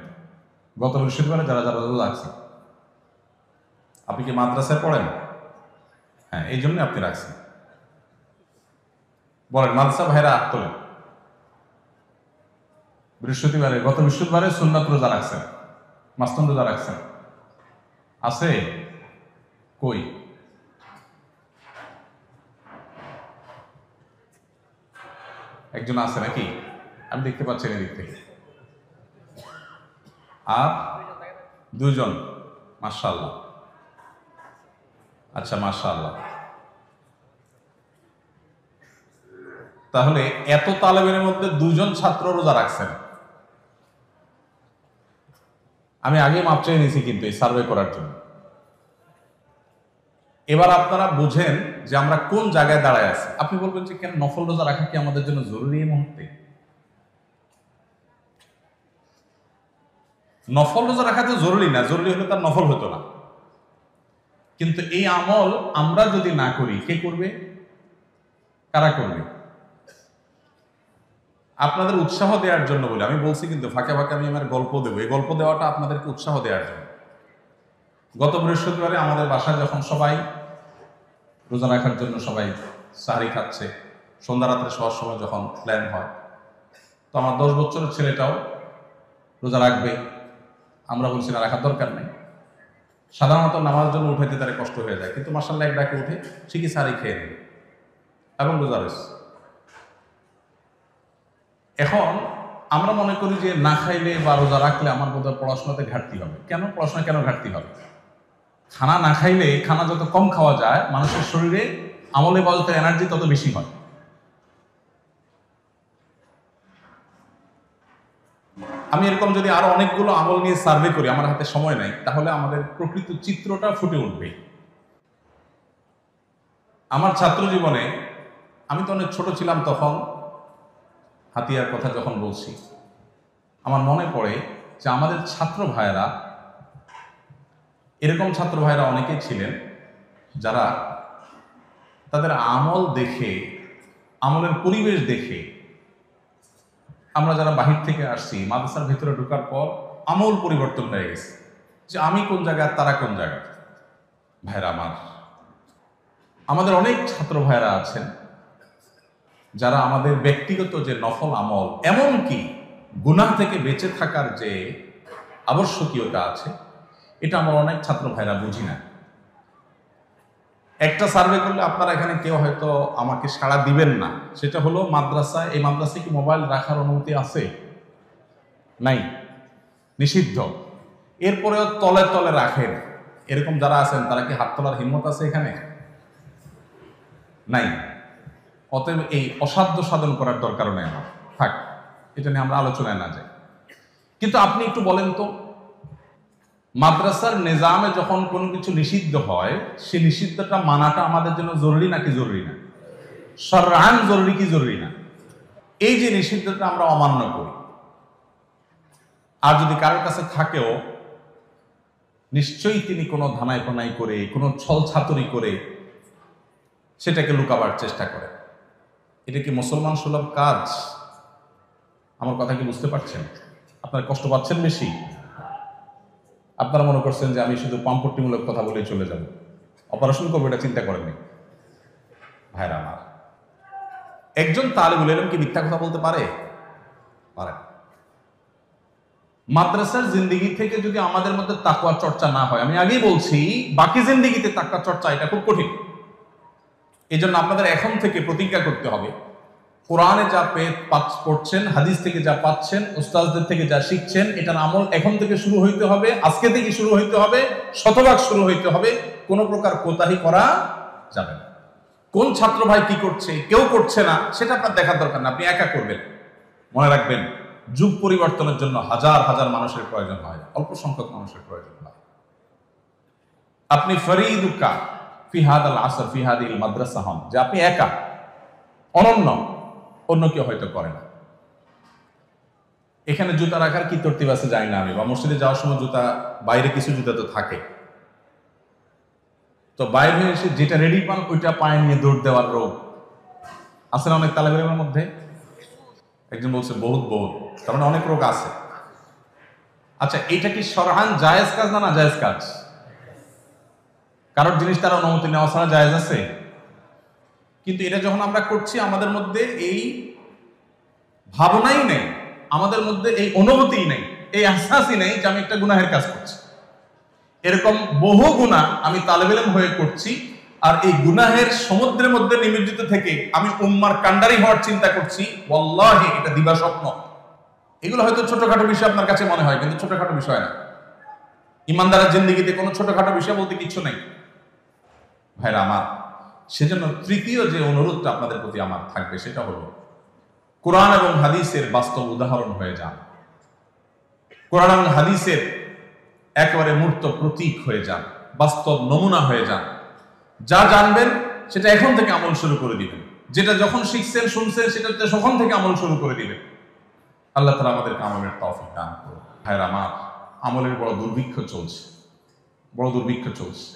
গত বৃহস্পতিবারে যারা যারা রোজা রাখছেন, আপনি কি মাদ্রাসায় পড়েন? হ্যাঁ, এই জন্য আপনি রাখছেন। বলেন মাদ্রাসা ভাইরা হাত তোলেন। বৃহস্পতিবারে, গত বৃহস্পতিবারে সুন্নাত রোজা রাখছেন, মাসনুন রোজা রাখছেন, আছে কই? একজন আছে নাকি? আমি দেখতে পাচ্ছি এদিক থেকে। আর দুজন, মাশাআল্লাহ। আচ্ছা, মাশাআল্লাহ। তাহলে এত তালেবের মধ্যে দুজন ছাত্র রোজা রাখছেন। আমি আগে মাপ চেয়ে নিয়েছি কিন্তু এই সার্ভে করার জন্য। এবার আপনারা বুঝেন যে আমরা কোন জায়গায় দাঁড়ায় আছি। আপনি বলবেন যে কেন নফল রোজা রাখা কি আমাদের জন্য জরুরি এই মুহূর্তে? নফল রোজা রাখা তো জরুরি না, জরুরি হলে তার নফল হতো না। কিন্তু এই আমল আমরা যদি না করি, কে করবে? কারা করবে? আপনাদের উৎসাহ দেওয়ার জন্য বলে আমি বলছি, কিন্তু ফাঁকে ফাঁকে আমি আমার গল্প দেবো। এই গল্প দেওয়াটা আপনাদেরকে উৎসাহ দেওয়ার জন্য। গত বৃহস্পতিবারে আমাদের বাসায় যখন সবাই রোজা রাখার জন্য সবাই সাহারি খাচ্ছে, সন্ধ্যা রাত্রে শোয়ার সময় যখন প্ল্যান হয়, তো আমার 10 বছরের ছেলেটাও রোজা রাখবে। আমরা বলছি না, রাখার দরকার নেই। সাধারণত নামার জন্য উঠাইতে তার কষ্ট হয়ে যায়, কিন্তু মাশাআল্লাহ এক ডাকে উঠে ঠিকই সাহারি খেয়ে নেবে এবং রোজা রয়েছে। এখন আমরা মনে করি যে না খাইলে বা রোজা রাখলে আমার বোধহয় পড়াশোনাতে ঘাটতি হবে। কেন পড়াশোনা কেন ঘাটতি হবে? খানা না খাইলে, খানা যত কম খাওয়া যায়, মানুষের শরীরে আমলে বলতে এনার্জি তত বেশি হয়। আমি এরকম যদি আরো অনেকগুলো আমল নিয়ে সার্ভে করি, আমার হাতে সময় নাই, তাহলে আমাদের প্রকৃত চিত্রটা ফুটে উঠবে। আমার ছাত্র জীবনে, আমি তো অনেক ছোট ছিলাম তখন, হাতিয়ার কথা যখন বলছি, আমার মনে পড়ে যে আমাদের ছাত্র ভাইয়েরা, এরকম ছাত্র ভাইয়েরা অনেকেই ছিলেন যারা তাদের আমল দেখে, আমলের পরিবেশ দেখে, আমরা যারা বাহির থেকে আসছি, মাদ্রাসার ভিতরে ঢোকার পর আমল পরিবর্তন হয়ে গেছে, যে আমি কোন জায়গায়, তারা কোন জায়গায়। ভাইরা আমার, আমাদের অনেক ছাত্র ভাইরা আছেন যারা আমাদের ব্যক্তিগত যে নফল আমল, এমনকি গুনাহ থেকে বেঁচে থাকার যে আবশ্যকীয়তা আছে, এটা আমার অনেক ছাত্র ভাইরা বুঝি না। একটা সার্ভে করলে আপনারা এখানে কেউ হয়তো আমাকে সাড়া দিবেন না, সেটা হলো মাদ্রাসায়, এই মাদ্রাসায় কি মোবাইল রাখার অনুমতি আছে? নাই, নিষিদ্ধ। এরপরেও তলে তলে রাখেন, এরকম যারা আছেন তারা কি হাত তোলার হিম্মত আছে এখানে? নাই। অতএব এই অসাধ্য সাধন করার দরকার নেই আমার, থাক, এটা নিয়ে আমরা আলোচনায় না যাই। কিন্তু আপনি একটু বলেন তো, মাদ্রাসার নিজামে যখন কোনো কিছু নিষিদ্ধ হয়, সে নিষিদ্ধটা মানাটা আমাদের জন্য জরুরি নাকি জরুরি না? শরআন জরুরি কি জরুরি না? এই যে নিষিদ্ধটা আমরা অমান্য করি, আর যদি কারোর কাছে থাকেও, নিশ্চয়ই তিনি কোনো ধানাই পানাই করে, কোনো ছল ছাতুরি করে সেটাকে লুকাবার চেষ্টা করে। এটা কি মুসলমান সুলভ কাজ? আমার কথা কি বুঝতে পারছেন? আপনারা কষ্ট পাচ্ছেন বেশি? আপনারা মনে করছেন যে আমি শুধু পাম্পট্টিমূলক কথা বলেই চলে যাব, অপারেশন করবো, এটা চিন্তা করেননি। ভাইরা আমার, একজন তালিবুল ইলম কি মিথ্যা কথা বলতে পারে? পারে। মাদ্রাসার জিন্দেগি থেকে যদি আমাদের মধ্যে তাকওয়া চর্চা না হয়, আমি আগেই বলছি, বাকি জিন্দেগিতে তাকওয়া চর্চা এটা খুব কঠিন। এই জন্য আপনাদের এখন থেকে প্রতিজ্ঞা করতে হবে, কোরআনে যা পড়ছেন, হাদিস থেকে যা পাচ্ছেন, উস্তাদদের থেকে যা শিখছেন, এটার আমল এখন থেকে শুরু হইতে হবে, আজকে থেকে শুরু হইতে হবে, শতভাগ শুরু হইতে হবে। কোনো প্রকার কোতাহি করা যাবে না। কোন ছাত্র ভাই কি করছে, কেউ করছে না, সেটা আপনার দেখার দরকার না, আপনি একা করবেন। মনে রাখবেন, যুগ পরিবর্তনের জন্য হাজার হাজার মানুষের প্রয়োজন হয়, অল্প সংখ্যক মানুষের প্রয়োজন হয়। আপনি ফরিদুকা ফি হাদাল আসর ফি হাদিল মাদ্রাসা হন, যে আপনি একা, অনন্য, অন্য কেউ হয়তো করে না। এখানে জুতা রাখার কি তরতিব আছে জানি না আমি, বা মসজিদে যাওয়ার সময় জুতা, বাইরে কিছু জুতা তো থাকে, তো বাইরে এসে যেটা রেডি পান ওইটা পায়ে নিয়ে দৌড় দেওয়ার রোগ আছে না অনেক তালেবের মধ্যে। একজন বলছে বহুত বহুত, তার মানে অনেক রোগ আছে। আচ্ছা, এটা কি শরআন জায়েজ কাজ না জায়েজ কাজ? কারোর জিনিস তার অনুমতি নেওয়া ছাড়া জায়েজ আছে? কিন্তু এটা যখন আমরা করছি, আমাদের মধ্যে এই ভাবনাই নেই, আমাদের মধ্যে এই অনুভূতিই নেই, এই আহসাসই নেই যে আমি একটা গুনাহের কাজ করছি। এরকম বহু গুনাহ আমি তালেব ইলম হয়ে করছি, আর এই গুনাহের সমুদ্রের মধ্যে নিমজ্জিত থেকে আমি উম্মার কান্ডারি হওয়ার চিন্তা করছি। ওয়াল্লাহি এটা দিবা স্বপ্ন। এগুলো হয়তো ছোটখাটো বিষয় আপনার কাছে মনে হয়, কিন্তু ছোটখাটো বিষয় না। ইমানদারের জিন্দেগিতে কোনো ছোটখাটো বিষয় বলতে কিছু নেই ভাইরা আমার। সেজন্য তৃতীয় যে অনুরোধটা আপনাদের প্রতি আমার থাকবে সেটা হলো, কোরআন এবং হাদিসের বাস্তব উদাহরণ হয়ে যান। কোরআন এবং হাদিসের একেবারে মূর্ত প্রতীক হয়ে যান, বাস্তব নমুনা হয়ে যান। যা জানবেন সেটা এখন থেকে আমল শুরু করে দিবেন, যেটা যখন শিখছেন শুনছেন সেটা তখন থেকে আমল শুরু করে দিবেন। আল্লাহ তাআলা আমাদেরকে আমলের তৌফিক দান করুন। ভাইরা আমার, আমলের বড় দুর্ভিক্ষ চলছে, বড় দুর্ভিক্ষ চলছে।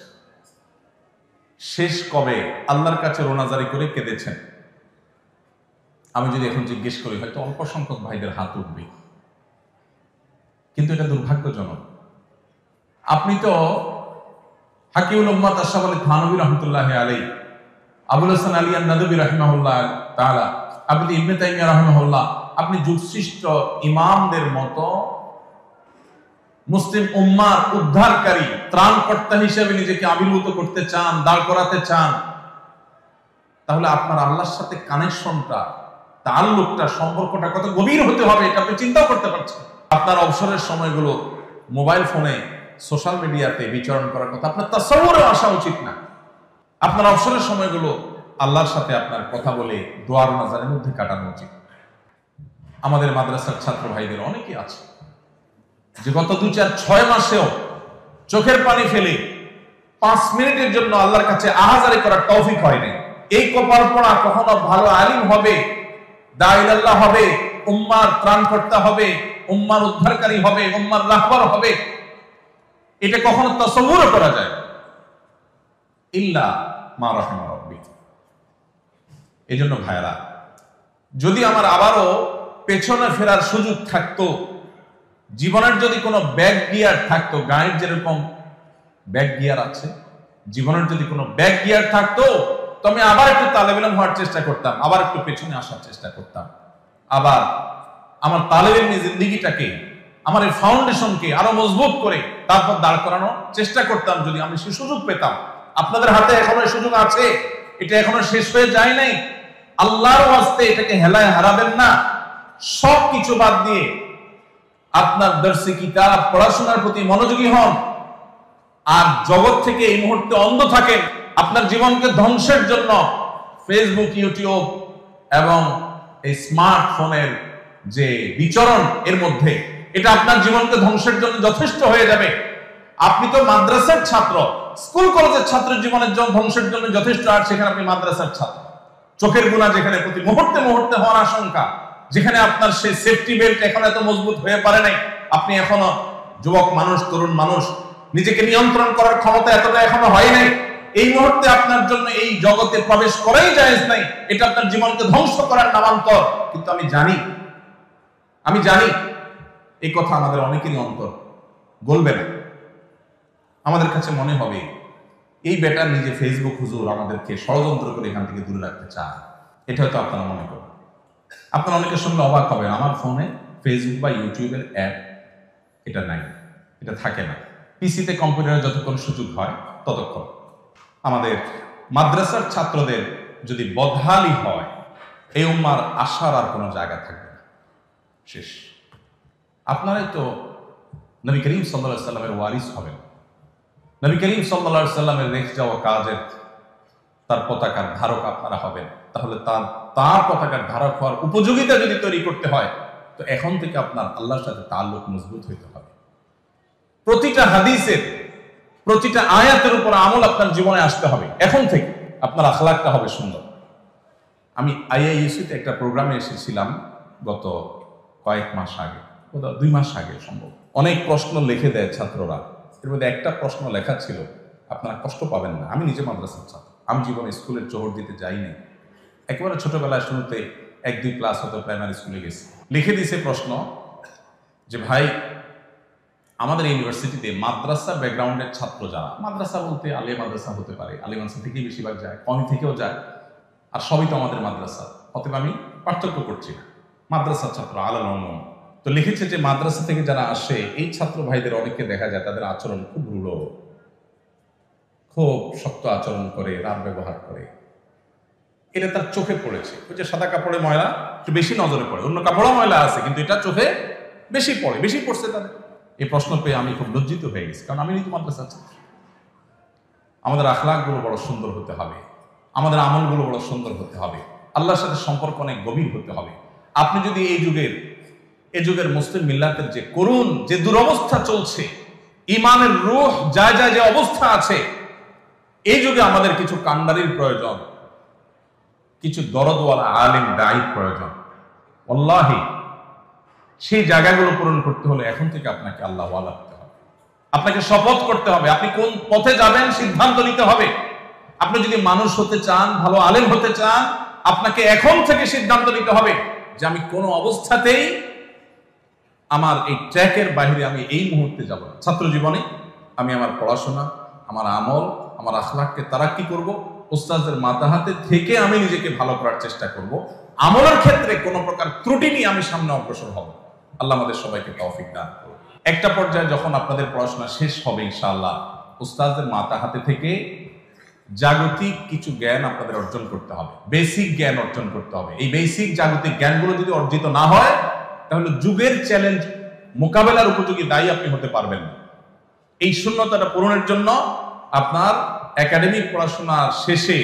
শেষ কবে আল্লাহর কাছে রোনাজারি করে কেঁদেছেন? আমি যদি এখন জিজ্ঞেস করি হয়তো অল্প সংখ্যক ভাইদের হাত উঠবে, কিন্তু এটা দুর্ভাগ্যজনক। আপনি তো হাকিউল উম্মাত আশরাফ আলী থানভী রাহমাতুল্লাহি আলাইহি, আবুল হাসান আলী আন-নাদভী রাহিমাহুল্লাহ তাআলা, আপনি ইবনে তাইমিয়া রাহিমাহুল্লাহ, আপনি যুগশ্রেষ্ঠ ইমামদের মতো মুসলিম উম্মার উদ্ধারকারী ত্রাণকর্তা হিসেবে নিজেকে আবির্ভূত করতে চান, দাঁড় করাতে চান, তাহলে আপনার আল্লাহর সাথে কানেকশনটা, তাআল্লুকটা, সম্পর্কটা কত গভীর হতে হবে এটা আপনি চিন্তাও করতে পারছেন। আপনার অবসরের সময়গুলো মোবাইল ফোনে, সোশ্যাল মিডিয়াতে বিচরণ করার কথা আপনার তাসাউরে আসা উচিত না। আপনার অবসরের সময়গুলো আল্লাহর সাথে আপনার কথা বলে দোয়ার নাজারের মধ্যে কাটানো উচিত। আমাদের মাদ্রাসার ছাত্র ভাইদের অনেকে আছে যে গত 2-4-6 মাসেও চোখের পানি ফেলে 5 মিনিটের জন্য আল্লাহর কাছে আহাজারি করার তৌফিক হয়নি। এই কপাল পড়া কখনো ভালো আলিম হবে, দাঈ ইলাল্লাহ হবে, উম্মার ত্রাণকর্তা হবে, উম্মার উদ্ধারকারী হবে, উম্মার রাহবার হবে, এটা কখনো তাসাউর করা যায় ইল্লা মা রাহিমা রাব্বি। এজন্য ভাইরা, যদি আমার আবারও পেছনে ফেরার সুযোগ থাকতো, জীবনের যদি কোনো ব্যাক গিয়ার থাকতো, গাড়ির যেরকম ব্যাক গিয়ার আছে, জীবনের যদি কোনো ব্যাক গিয়ার থাকতো, তো আমি আবার একটু তালেব ইলম হওয়ার চেষ্টা করতাম, আবার একটু পেছনে আসার চেষ্টা করতাম, আবার আমার তালেব ইলমি জিন্দেগিটাকে, আমার এই ফাউন্ডেশনকে আরো মজবুত করে তারপর দাঁড় করানোর চেষ্টা করতাম যদি আমি সে সুযোগ পেতাম। আপনাদের হাতে এখনো সুযোগ আছে, এটা এখনো শেষ হয়ে যায় নাই। আল্লাহর ওয়াস্তে এটাকে হেলায় হারাবেন না। সব কিছু বাদ দিয়ে আপনার দর্শে কিতাব পড়াশোনার প্রতি মনোযোগী হন, আর জগৎ থেকে এই মুহূর্তে অন্ধ থাকেন। আপনার জীবনকে ধ্বংসের জন্য ফেসবুক, ইউটিউব এবং এই স্মার্টফোনের যে বিচরণ এর মধ্যে, এটা আপনার জীবনকে ধ্বংসের জন্য যথেষ্ট হয়ে যাবে। আপনি তো মাদ্রাসার ছাত্র, স্কুল কলেজের ছাত্র জীবনের জন্য ধ্বংসের জন্য যথেষ্ট, আর সেখানে আপনি মাদ্রাসার ছাত্র। চোখের গুণা যেখানে প্রতি মুহূর্তে মুহূর্তে হওয়ার আশঙ্কা, যেখানে আপনার সেই সেফটি বেল্ট এখন এত মজবুত হয়ে পারে নাই, আপনি এখনো যুবক মানুষ, তরুণ মানুষ, নিজেকে নিয়ন্ত্রণ করার ক্ষমতা এতটা এখনো হয় নাই, এই মুহূর্তে আপনার জন্য এই জগতে প্রবেশ করাই জায়েজ নাই। এটা আপনার জীবনকে ধ্বংস করার নামান্তর। কিন্তু আমি জানি এই কথা আমাদের অনেকেরই অন্তর বলবে না। আমাদের কাছে মনে হবে এই বেটার নিজে ফেসবুক হুজুর আমাদেরকে ষড়যন্ত্র করে এখান থেকে দূরে রাখতে চায়। এটা হয়তো আপনারা মনে করেন। আপনারা অনেকের সঙ্গে অবাক হবেন, আমার ফোনে ফেসবুক বা ইউটিউবের অ্যাপ এটা নাই, এটা থাকে না। পিসিতে, কম্পিউটারে যতক্ষণ সুযোগ হয় ততক্ষণ। আমাদের মাদ্রাসার ছাত্রদের যদি বদহালি হয়, এই উম্মার আশার আর কোনো জায়গা থাকবে না, শেষ। আপনারাই তো নবী করিম সাল্লাল্লাহু আলাইহি সাল্লামের ওয়ারিস হবেন। নবী করিম সাল্লাল্লাহু আলাইহি সাল্লামের রেখে যাওয়া কাজের তার পতাকার ধারক আপনারা হবেন। তাহলে তার পতাকার ধারক হওয়ার উপযোগিতা যদি তৈরি করতে হয়, তো এখন থেকে আপনার আল্লাহর সাথে তাআল্লুক মজবুত হইতে হবে। প্রতিটা হাদিসের, প্রতিটা আয়াতের উপর আমল আপনার জীবনে আসতে হবে। এখন থেকে আপনার আখলাকটা হবে সুন্দর। আমি আইআইএসিতে একটা প্রোগ্রামে এসেছিলাম গত কয়েক মাস আগে, 2 মাস আগে সম্ভব। অনেক প্রশ্ন লিখে দেয় ছাত্ররা, এর মধ্যে একটা প্রশ্ন লেখা ছিল, আপনারা কষ্ট পাবেন না, আমি নিজে মাদ্রাসার ছাত্র, আমি জীবনে স্কুলের চোহর দিতে যাইনি, একেবারে ছোটবেলায় শুরুতে 1-2 ক্লাস হতো প্রাইমারি স্কুলে গেছি। লিখে দিয়েছে প্রশ্ন যে ভাই, আমাদের ইউনিভার্সিটিতে মাদ্রাসা ব্যাকগ্রাউন্ডের ছাত্র যারা, মাদ্রাসা বলতে আলিয়া মাদ্রাসা হতে পারে, আলিয়া মাদ্রাসা থেকেই বেশিরভাগ যায়, কমি থেকেও যায়, আর সবই তো আমাদের মাদ্রাসা, অতএব আমি পার্থক্য করছি না। মাদ্রাসার ছাত্র আলাল উলুম, তো লিখেছে যে মাদ্রাসা থেকে যারা আসে এই ছাত্র ভাইদের অনেককে দেখা যায় তাদের আচরণ খুব রূঢ়, খুব শক্ত আচরণ করে, রাগ ব্যবহার করে। এটা তার চোখে পড়েছে। ওই যে সাদা কাপড়ে ময়লা একটু বেশি নজরে পড়ে, অন্য কাপড়ও ময়লা আছে কিন্তু এটা চোখে বেশি পড়ে, বেশি পড়ছে তাদের। এই প্রশ্ন পেয়ে আমি খুব লজ্জিত হয়ে গেছি, কারণ আমি তো মাদ্রাসা ছাত্র। আমাদের আখলাকগুলো বড় সুন্দর হতে হবে, আমাদের আমলগুলো বড় সুন্দর হতে হবে, আল্লাহর সাথে সম্পর্ক অনেক গভীর হতে হবে। আপনি যদি এই যুগের মুসলিম মিল্লাতের যে করুণ যে দুরবস্থা চলছে, ইমানের রূহ যায় যে অবস্থা আছে, এই যুগে আমাদের কিছু কান্ডারির প্রয়োজন, কিছু দরদওয়ালা আলিম দায়ী প্রয়োজন। আল্লাহি সেই জায়গাগুলো পূরণ করতে হলে এখন থেকে আপনাকে আল্লাহওয়ালা হতে হবে, আপনাকে শপথ করতে হবে, আপনি কোন পথে যাবেন সিদ্ধান্ত নিতে হবে। আপনি যদি মানুষ হতে চান, ভালো আলেম হতে চান, আপনাকে এখন থেকে সিদ্ধান্ত নিতে হবে যে আমি কোন অবস্থাতেই আমার এই ট্র্যাকের বাইরে আমি এই মুহূর্তে যাব না। ছাত্র জীবনে আমি আমার পড়াশোনা, আমার আমল, আমার আখলাককে তারাক্কি করব, উস্তাদের মাথা হাতে থেকে আমি নিজেকে ভালো করার চেষ্টা করব। আমলের ক্ষেত্রে কোনো প্রকার ত্রুটি নিয়ে আমি সামনে অগ্রসর হব। আল্লাহ আমাদের সবাইকে তৌফিক দান করুন। একটা পর্যায়ে যখন আপনাদের পড়াশোনা শেষ হবে ইনশাআল্লাহ, উস্তাদের মাথা হাতে থেকে জাগতিক কিছু জ্ঞান আপনাদের অর্জন করতে হবে, বেসিক জ্ঞান অর্জন করতে হবে। এই বেসিক জাগতিক জ্ঞানগুলো যদি অর্জিত না হয়, তাহলে যুগের চ্যালেঞ্জ মোকাবেলার উপযোগী দায়ী আপনি হতে পারবেন না। এই শূন্যতাটা পূরণের জন্য আপনার একাডেমিক পড়াশোনার শেষে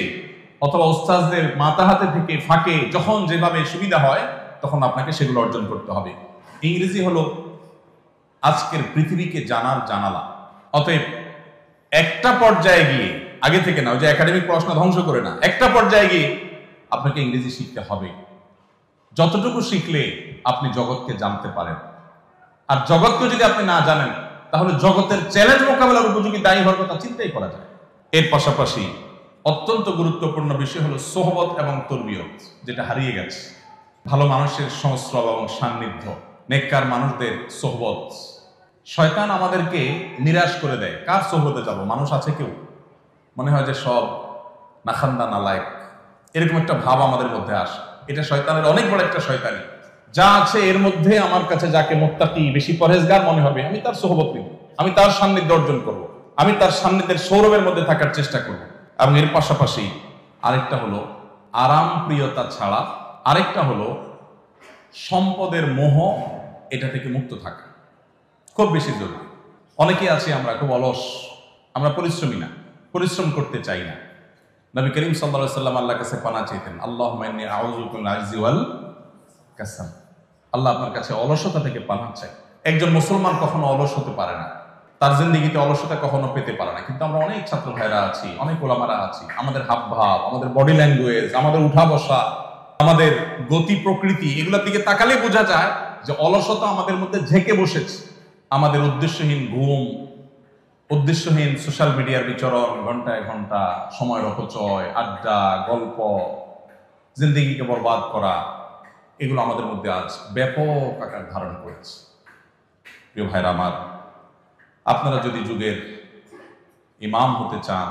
অথবা উস্তাদদের মাথা হাতে থেকে ফাঁকে যখন যেভাবে সুবিধা হয় তখন আপনাকে সেগুলো অর্জন করতে হবে। ইংরেজি হলো আজকের পৃথিবীকে জানার জানালা। অতএব একটা পর্যায়ে গিয়ে, আগে থেকে না, ওই যে একাডেমিক পড়াশোনা ধ্বংস করে না, একটা পর্যায়ে গিয়ে আপনাকে ইংরেজি শিখতে হবে। যতটুকু শিখলে আপনি জগৎকে জানতে পারেন, আর জগৎকে যদি আপনি না জানেন তাহলে জগতের চ্যালেঞ্জ মোকাবেলার উপযোগী দায়ী হওয়ার কথা চিন্তাই করা যায়। এর পাশাপাশি অত্যন্ত গুরুত্বপূর্ণ বিষয় হলো সোহবত এবং তরবিয়ত, যেটা হারিয়ে গেছে। ভালো মানুষের সংস্রব এবং সান্নিধ্য, নেককার মানুষদের সোহবত। শয়তান আমাদেরকে নিরাশ করে দেয়। কার সোহবতে যাব? মানুষ আছে কেউ? মনে হয় যে সব নাখান্দা নালায়েক, এরকম একটা ভাব আমাদের মধ্যে আসে। এটা শয়তানের অনেক বড় একটা শয়তানি। যা আছে এর মধ্যে আমার কাছে যাকে মুত্তাকি, বেশি পরহেজগার মনে হবে, আমি তার সোহবত নিব, আমি তার সান্নিধ্য অর্জন করব, আমি তার সান্নিধ্যের সৌরভের মধ্যে থাকার চেষ্টা করব। এবং এর পাশাপাশি আরেকটা হলো আরাম প্রিয়তা ছাড়া আরেকটা হলো সম্পদের মোহ, এটা থেকে মুক্ত থাকা খুব বেশি জরুরি। অনেকে আছে আমরা খুব অলস, আমরা পরিশ্রমী না, পরিশ্রম করতে চাই না। নবী করিম সাল্লাল্লাহু আলাইহি ওয়াসাল্লাম আল্লাহর কাছে পানা চাইতেন, আল্লাহুম্মা ইন্নী আউযু বিকা মিনাল আজজি ওয়াল কাসাল। আল্লাহ আপনার কাছে অলসতা থেকে পানা চাই। একজন মুসলমান কখনো অলস হতে পারে না, তার জিন্দেগিতে অলসতা কখনো পেতে পারে না। কিন্তু আমরা অনেক ছাত্র ভাইরা আছি, অনেক ওলামারা আছি, আমাদের হাবভাব, আমাদের বডি ল্যাঙ্গুয়েজ, আমাদের উঠা বসা, আমাদের গতি প্রকৃতি, এগুলোর দিকে তাকালে বোঝা যায় যে অলসতা আমাদের মধ্যে ঝেঁকে বসেছে। আমাদের উদ্দেশ্যহীন ঘুম, উদ্দেশ্যহীন সোশ্যাল মিডিয়ার বিচরণ, ঘন্টায় ঘন্টা সময়ের অপচয়, আড্ডা, গল্প, জিন্দেগিকে বরবাদ করা, এগুলো আমাদের মধ্যে আজ ব্যাপক আকার ধারণ করেছে। প্রিয় ভাইরা আমার, আপনারা যদি যুগের ইমাম হতে চান,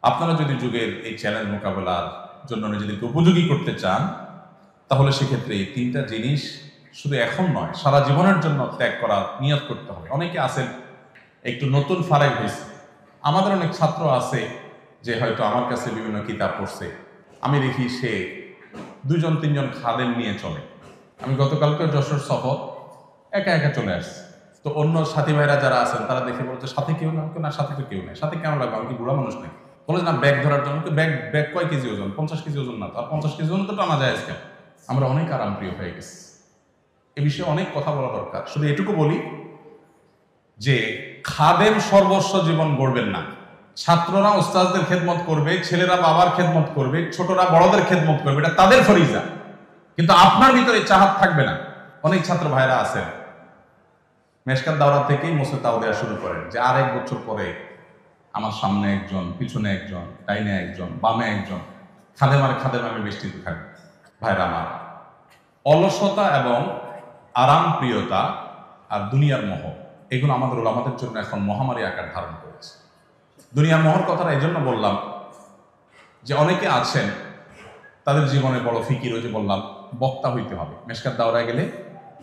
আপনারা যদি যুগের এই চ্যালেঞ্জ মোকাবেলার জন্য নিজেদেরকে উপযোগী করতে চান, তাহলে সেক্ষেত্রে এই তিনটা জিনিস শুধু এখন নয়, সারা জীবনের জন্য ত্যাগ করার নিয়ত করতে হবে। অনেকে আছেন একটু নতুন ফারাক হয়েছে, আমাদের অনেক ছাত্র আছে যে হয়তো আমার কাছে বিভিন্ন কিতাব পড়ছে, আমি দেখি সে 2-3 খাদেম নিয়ে চলে। আমি গতকালকে যশোর সফর একা একা চলে আসছি, তো অন্য সাথী ভাইরা যারা আছেন তারা দেখে বলছে সাথে কেউ না, সাথে তো কেউ নেই। সাথে কেন লাগবে? আমি কি বুড়া মানুষ নাকি? বলে না, ব্যাগ ধরার জন্য। ব্যাগ কয় কেজি ওজন? 50 কেজি ওজন না, আর 50 কেজি ওজন তো টানা যায় আজকে। আমরা অনেক আরামপ্রিয় হয়ে গেছি, এ বিষয়ে অনেক কথা বলা দরকার। শুধু এটুকু বলি যে খাদেম সর্বস্ব জীবন গড়বেন না। ছাত্ররা উস্তাদদের খেদমত করবে, ছেলেরা বাবার খেদমত করবে, ছোটরা বড়দের খেদমত করবে, এটা তাদের ফরিজা। কিন্তু আপনার ভিতরে চাহাত থাকবে না। অনেক ছাত্র ভাইরা আছেন মেশকাত দাওরা থেকেই মোসে তাও দেওয়া শুরু করেন যে আর 1 বছর পরে আমার সামনে একজন, পিছনে একজন, ডাইনে একজন, বামে একজন, খাদেম আমি বেষ্টিত থাকবো। ভাইরা আমার, অলসতা এবং আরাম প্রিয়তা আর দুনিয়ার মোহ, এগুলো আমাদের ওলামাদের জন্য এখন মহামারী আকার ধারণ করেছে। দুনিয়ার মোহর কথাটা এই জন্য বললাম যে অনেকে আছেন তাদের জীবনে বড় ফিকির, ওই যে বললাম বক্তা হইতে হবে, মেশকাত দাওরায় গেলে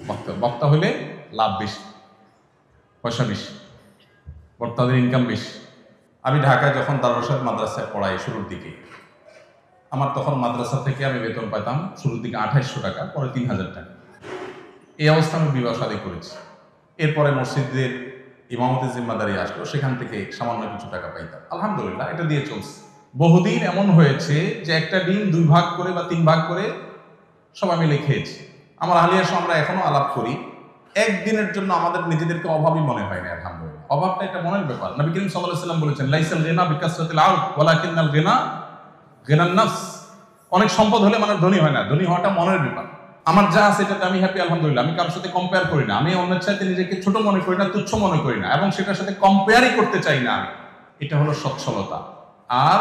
বক্তা বক্তা হলে লাভ বেশি, পয়সা বেশি, বক্তাদের ইনকাম বেশি। আমি ঢাকায় যখন দারুসাদ মাদ্রাসায় পড়াই শুরুর দিকে, আমার তখন মাদ্রাসা থেকে আমি বেতন পাইতাম শুরুর দিকে 2800 টাকা, পরে 3000 টাকা। এই অবস্থা আমি বিবাহ শাদী করেছি। এরপরে মসজিদের ইমামতের জিম্মাদারি আসলো, সেখান থেকে সামান্য কিছু টাকা পাইতাম। আলহামদুলিল্লাহ, এটা দিয়ে চলছে। বহুদিন এমন হয়েছে যে একটা ডিম 2 ভাগ করে বা 3 ভাগ করে সবাই মিলে খেয়েছি। আমার আলিয়ার সঙ্গে আমরা এখনো আলাপ করি। একদিনের জন্য আমাদের নিজেদেরকে অভাবী মনে হয় না। আলহামদুলিল্লাহ, অভাবটা এটা মনের ব্যাপার। নবী করিম সাল্লাল্লাহু আলাইহি ওয়াসাল্লাম বলেছেন, লাইসাল গিনা বিকাসরাতিল আরদ ওয়ালাকিন্নাল গিনা গিনান নাফস। অনেক সম্পদ হলে মানুষ ধনী হয় না, ধনী হওয়াটা মনের ব্যাপার। আমার যা আছে এটাতে আমি হ্যাপি, আলহামদুলিল্লাহ। আমি কারোর সাথে কম্পেয়ার করি না, আমি অন্যের সাথে নিজেকে ছোট মনে করি না, তুচ্ছ মনে করি না, এবং সেটার সাথে কম্পেয়ারই করতে চাই না আমি। এটা হলো সচ্ছলতা। আর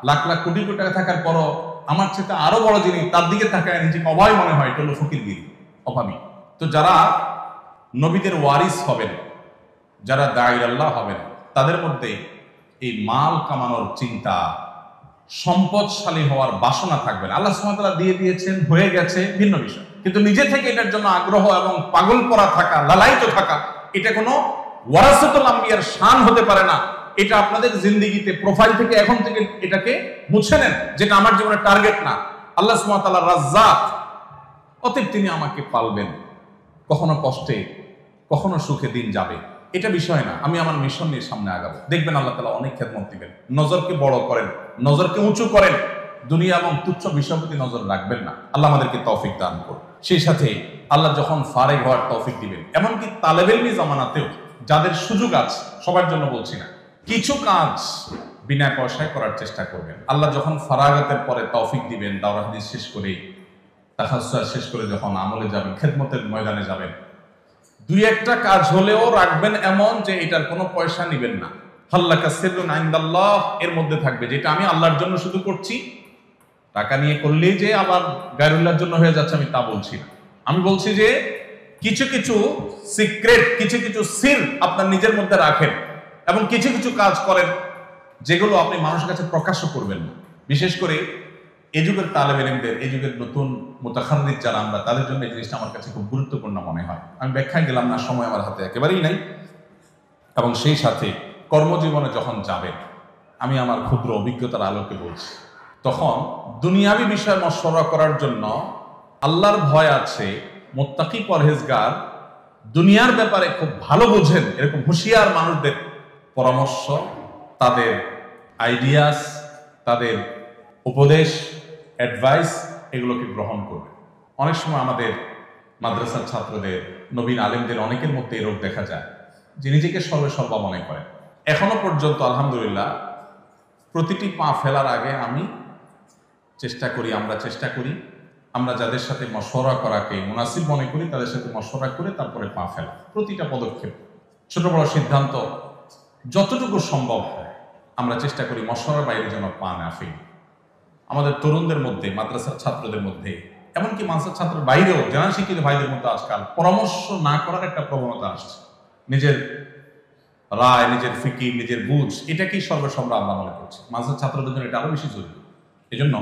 লাখ লাখ কোটি কোটি টাকা থাকার পরও আমার চেয়ে আরো বড় জিনিস তার দিকে তাকায় নিজেকে অভাবী মনে হয়, এটা হলো ফকিরগিরি, অভাবী। তো যারা নবীদের ওয়ারিস হবেন, যারা দাঈ আল্লাহ হবেন, তাদের মধ্যে এই মাল কামানোর চিন্তা, সম্পদশালী হওয়ার বাসনা থাকবে না। আল্লাহ সুবহানাহু ওয়া তাআলা দিয়ে দিয়েছেন, হয়ে গেছে, ভিন্ন বিষয়। কিন্তু নিজে থেকে এটার জন্য আগ্রহ এবং পাগল করা থাকা, লালায়িত থাকা, এটা কোনো ওয়ারাসাতুল আম্বিয়ার শান হতে পারে না। এটা আপনাদের জিন্দেগিতে প্রোফাইল থেকে এখন থেকে এটাকে মুছে নেন, যেটা আমার জীবনের টার্গেট না। আল্লাহ সুবহানাহু ওয়া তাআলা রাজ্জাক, অতএব তিনি আমাকে পালবেন, কখনো কষ্টে কখনো সুখে দিন যাবে, এটা বিষয় না। আমি আমার মিশন নিয়ে সামনে আগাবো। দেখবেন আল্লাহ তাআলা অনেক খেদমত দিবেন। নজরকে বড় করেন, নজরকে উঁচু করেন, দুনিয়া এবং তুচ্ছ বিষয়ের প্রতি নজর রাখবেন না। আল্লাহ আমাদেরকে তৌফিক দান করুন। সেই সাথে আল্লাহ যখন ফারেগ হওয়ার তৌফিক দিবেন, এমনকি তালেবেল ইলমি জামানাতেও যাদের সুযোগ আছে, সবার জন্য বলছি না, কিছু কাজ বিনা পয়সায় করার চেষ্টা করবেন। আল্লাহ যখন ফারাগাতের পরে তৌফিক দিবেন, দাওরাহ হাদিস শেষ করে, তাহাজ্জুদ শেষ করে যখন আমলে যাবেন, খেদমতের ময়দানে যাবেন, 2-1টা কাজ হলেও রাখবেন এমন যে এটার কোনো পয়সা নিবেন না। হাল্লাকা সিররুন ইনদাল্লাহ, এর মধ্যে থাকবে যেটা আমি আল্লাহর জন্য শুধু করছি। টাকা নিয়ে করলেই যে আবার গায়রুল্লাহর জন্য হয়ে যাচ্ছে, আমি তা বলছি না। আমি বলছি যে কিছু কিছু সিক্রেট, কিছু কিছু সির আপনার নিজের মধ্যে রাখেন, এবং কিছু কিছু কাজ করেন যেগুলো আপনি মানুষের কাছে প্রকাশ্য করবেন না। বিশেষ করে এই যুগের তালেব ইলমদের, এই যুগের নতুন মুতাখাররিজ যারা আমরা, তাদের জন্য এই জিনিসটা আমার কাছে খুব গুরুত্বপূর্ণ মনে হয়। আমি ব্যাখ্যায় গেলাম না, সময় আমার হাতে একেবারেই নাই। এবং সেই সাথে কর্মজীবনে যখন যাবেন, আমি আমার ক্ষুদ্র অভিজ্ঞতার আলোকে বলছি, তখন দুনিয়াবি বিষয় মশওয়ারা করার জন্য আল্লাহর ভয় আছে, মুত্তাকি পরহেজগার, দুনিয়ার ব্যাপারে খুব ভালো বোঝেন এরকম হুঁশিয়ার মানুষদের পরামর্শ, তাদের আইডিয়াস, তাদের উপদেশ, অ্যাডভাইস, এগুলোকে গ্রহণ করবে। অনেক সময় আমাদের মাদ্রাসার ছাত্রদের, নবীন আলেমদের অনেকের মধ্যে এই রোগ দেখা যায় যে নিজেকে সর্বসর্বা মনে করে। এখনো পর্যন্ত আলহামদুলিল্লাহ প্রতিটি পা ফেলার আগে আমি চেষ্টা করি, আমরা যাদের সাথে মশওয়ারা করাকে মুনাসিব মনে করি, তাদের সাথে মশওয়ারা করে তারপরে পা ফেলা। প্রতিটা পদক্ষেপ, ছোট বড় সিদ্ধান্ত যতটুকু সম্ভব হয় আমরা চেষ্টা করি মশওয়ারার বাইরে যেন পা না ফেলি। আমাদের তরুণদের মধ্যে, মাদ্রাসার ছাত্রদের মধ্যে, এমনকি মাদ্রাসার ছাত্রের বাইরেও জেনারেল শিক্ষিত ভাইদের মধ্যে আজকাল পরামর্শ না করার একটা প্রবণতা আসছে। নিজের রায়, নিজের ফিকির, নিজের বুঝ, এটাকেই সর্বসম্রা আমরা মনে করছি। মাদ্রাসার ছাত্রদের জন্য এটা আরো বেশি জরুরি। এই জন্য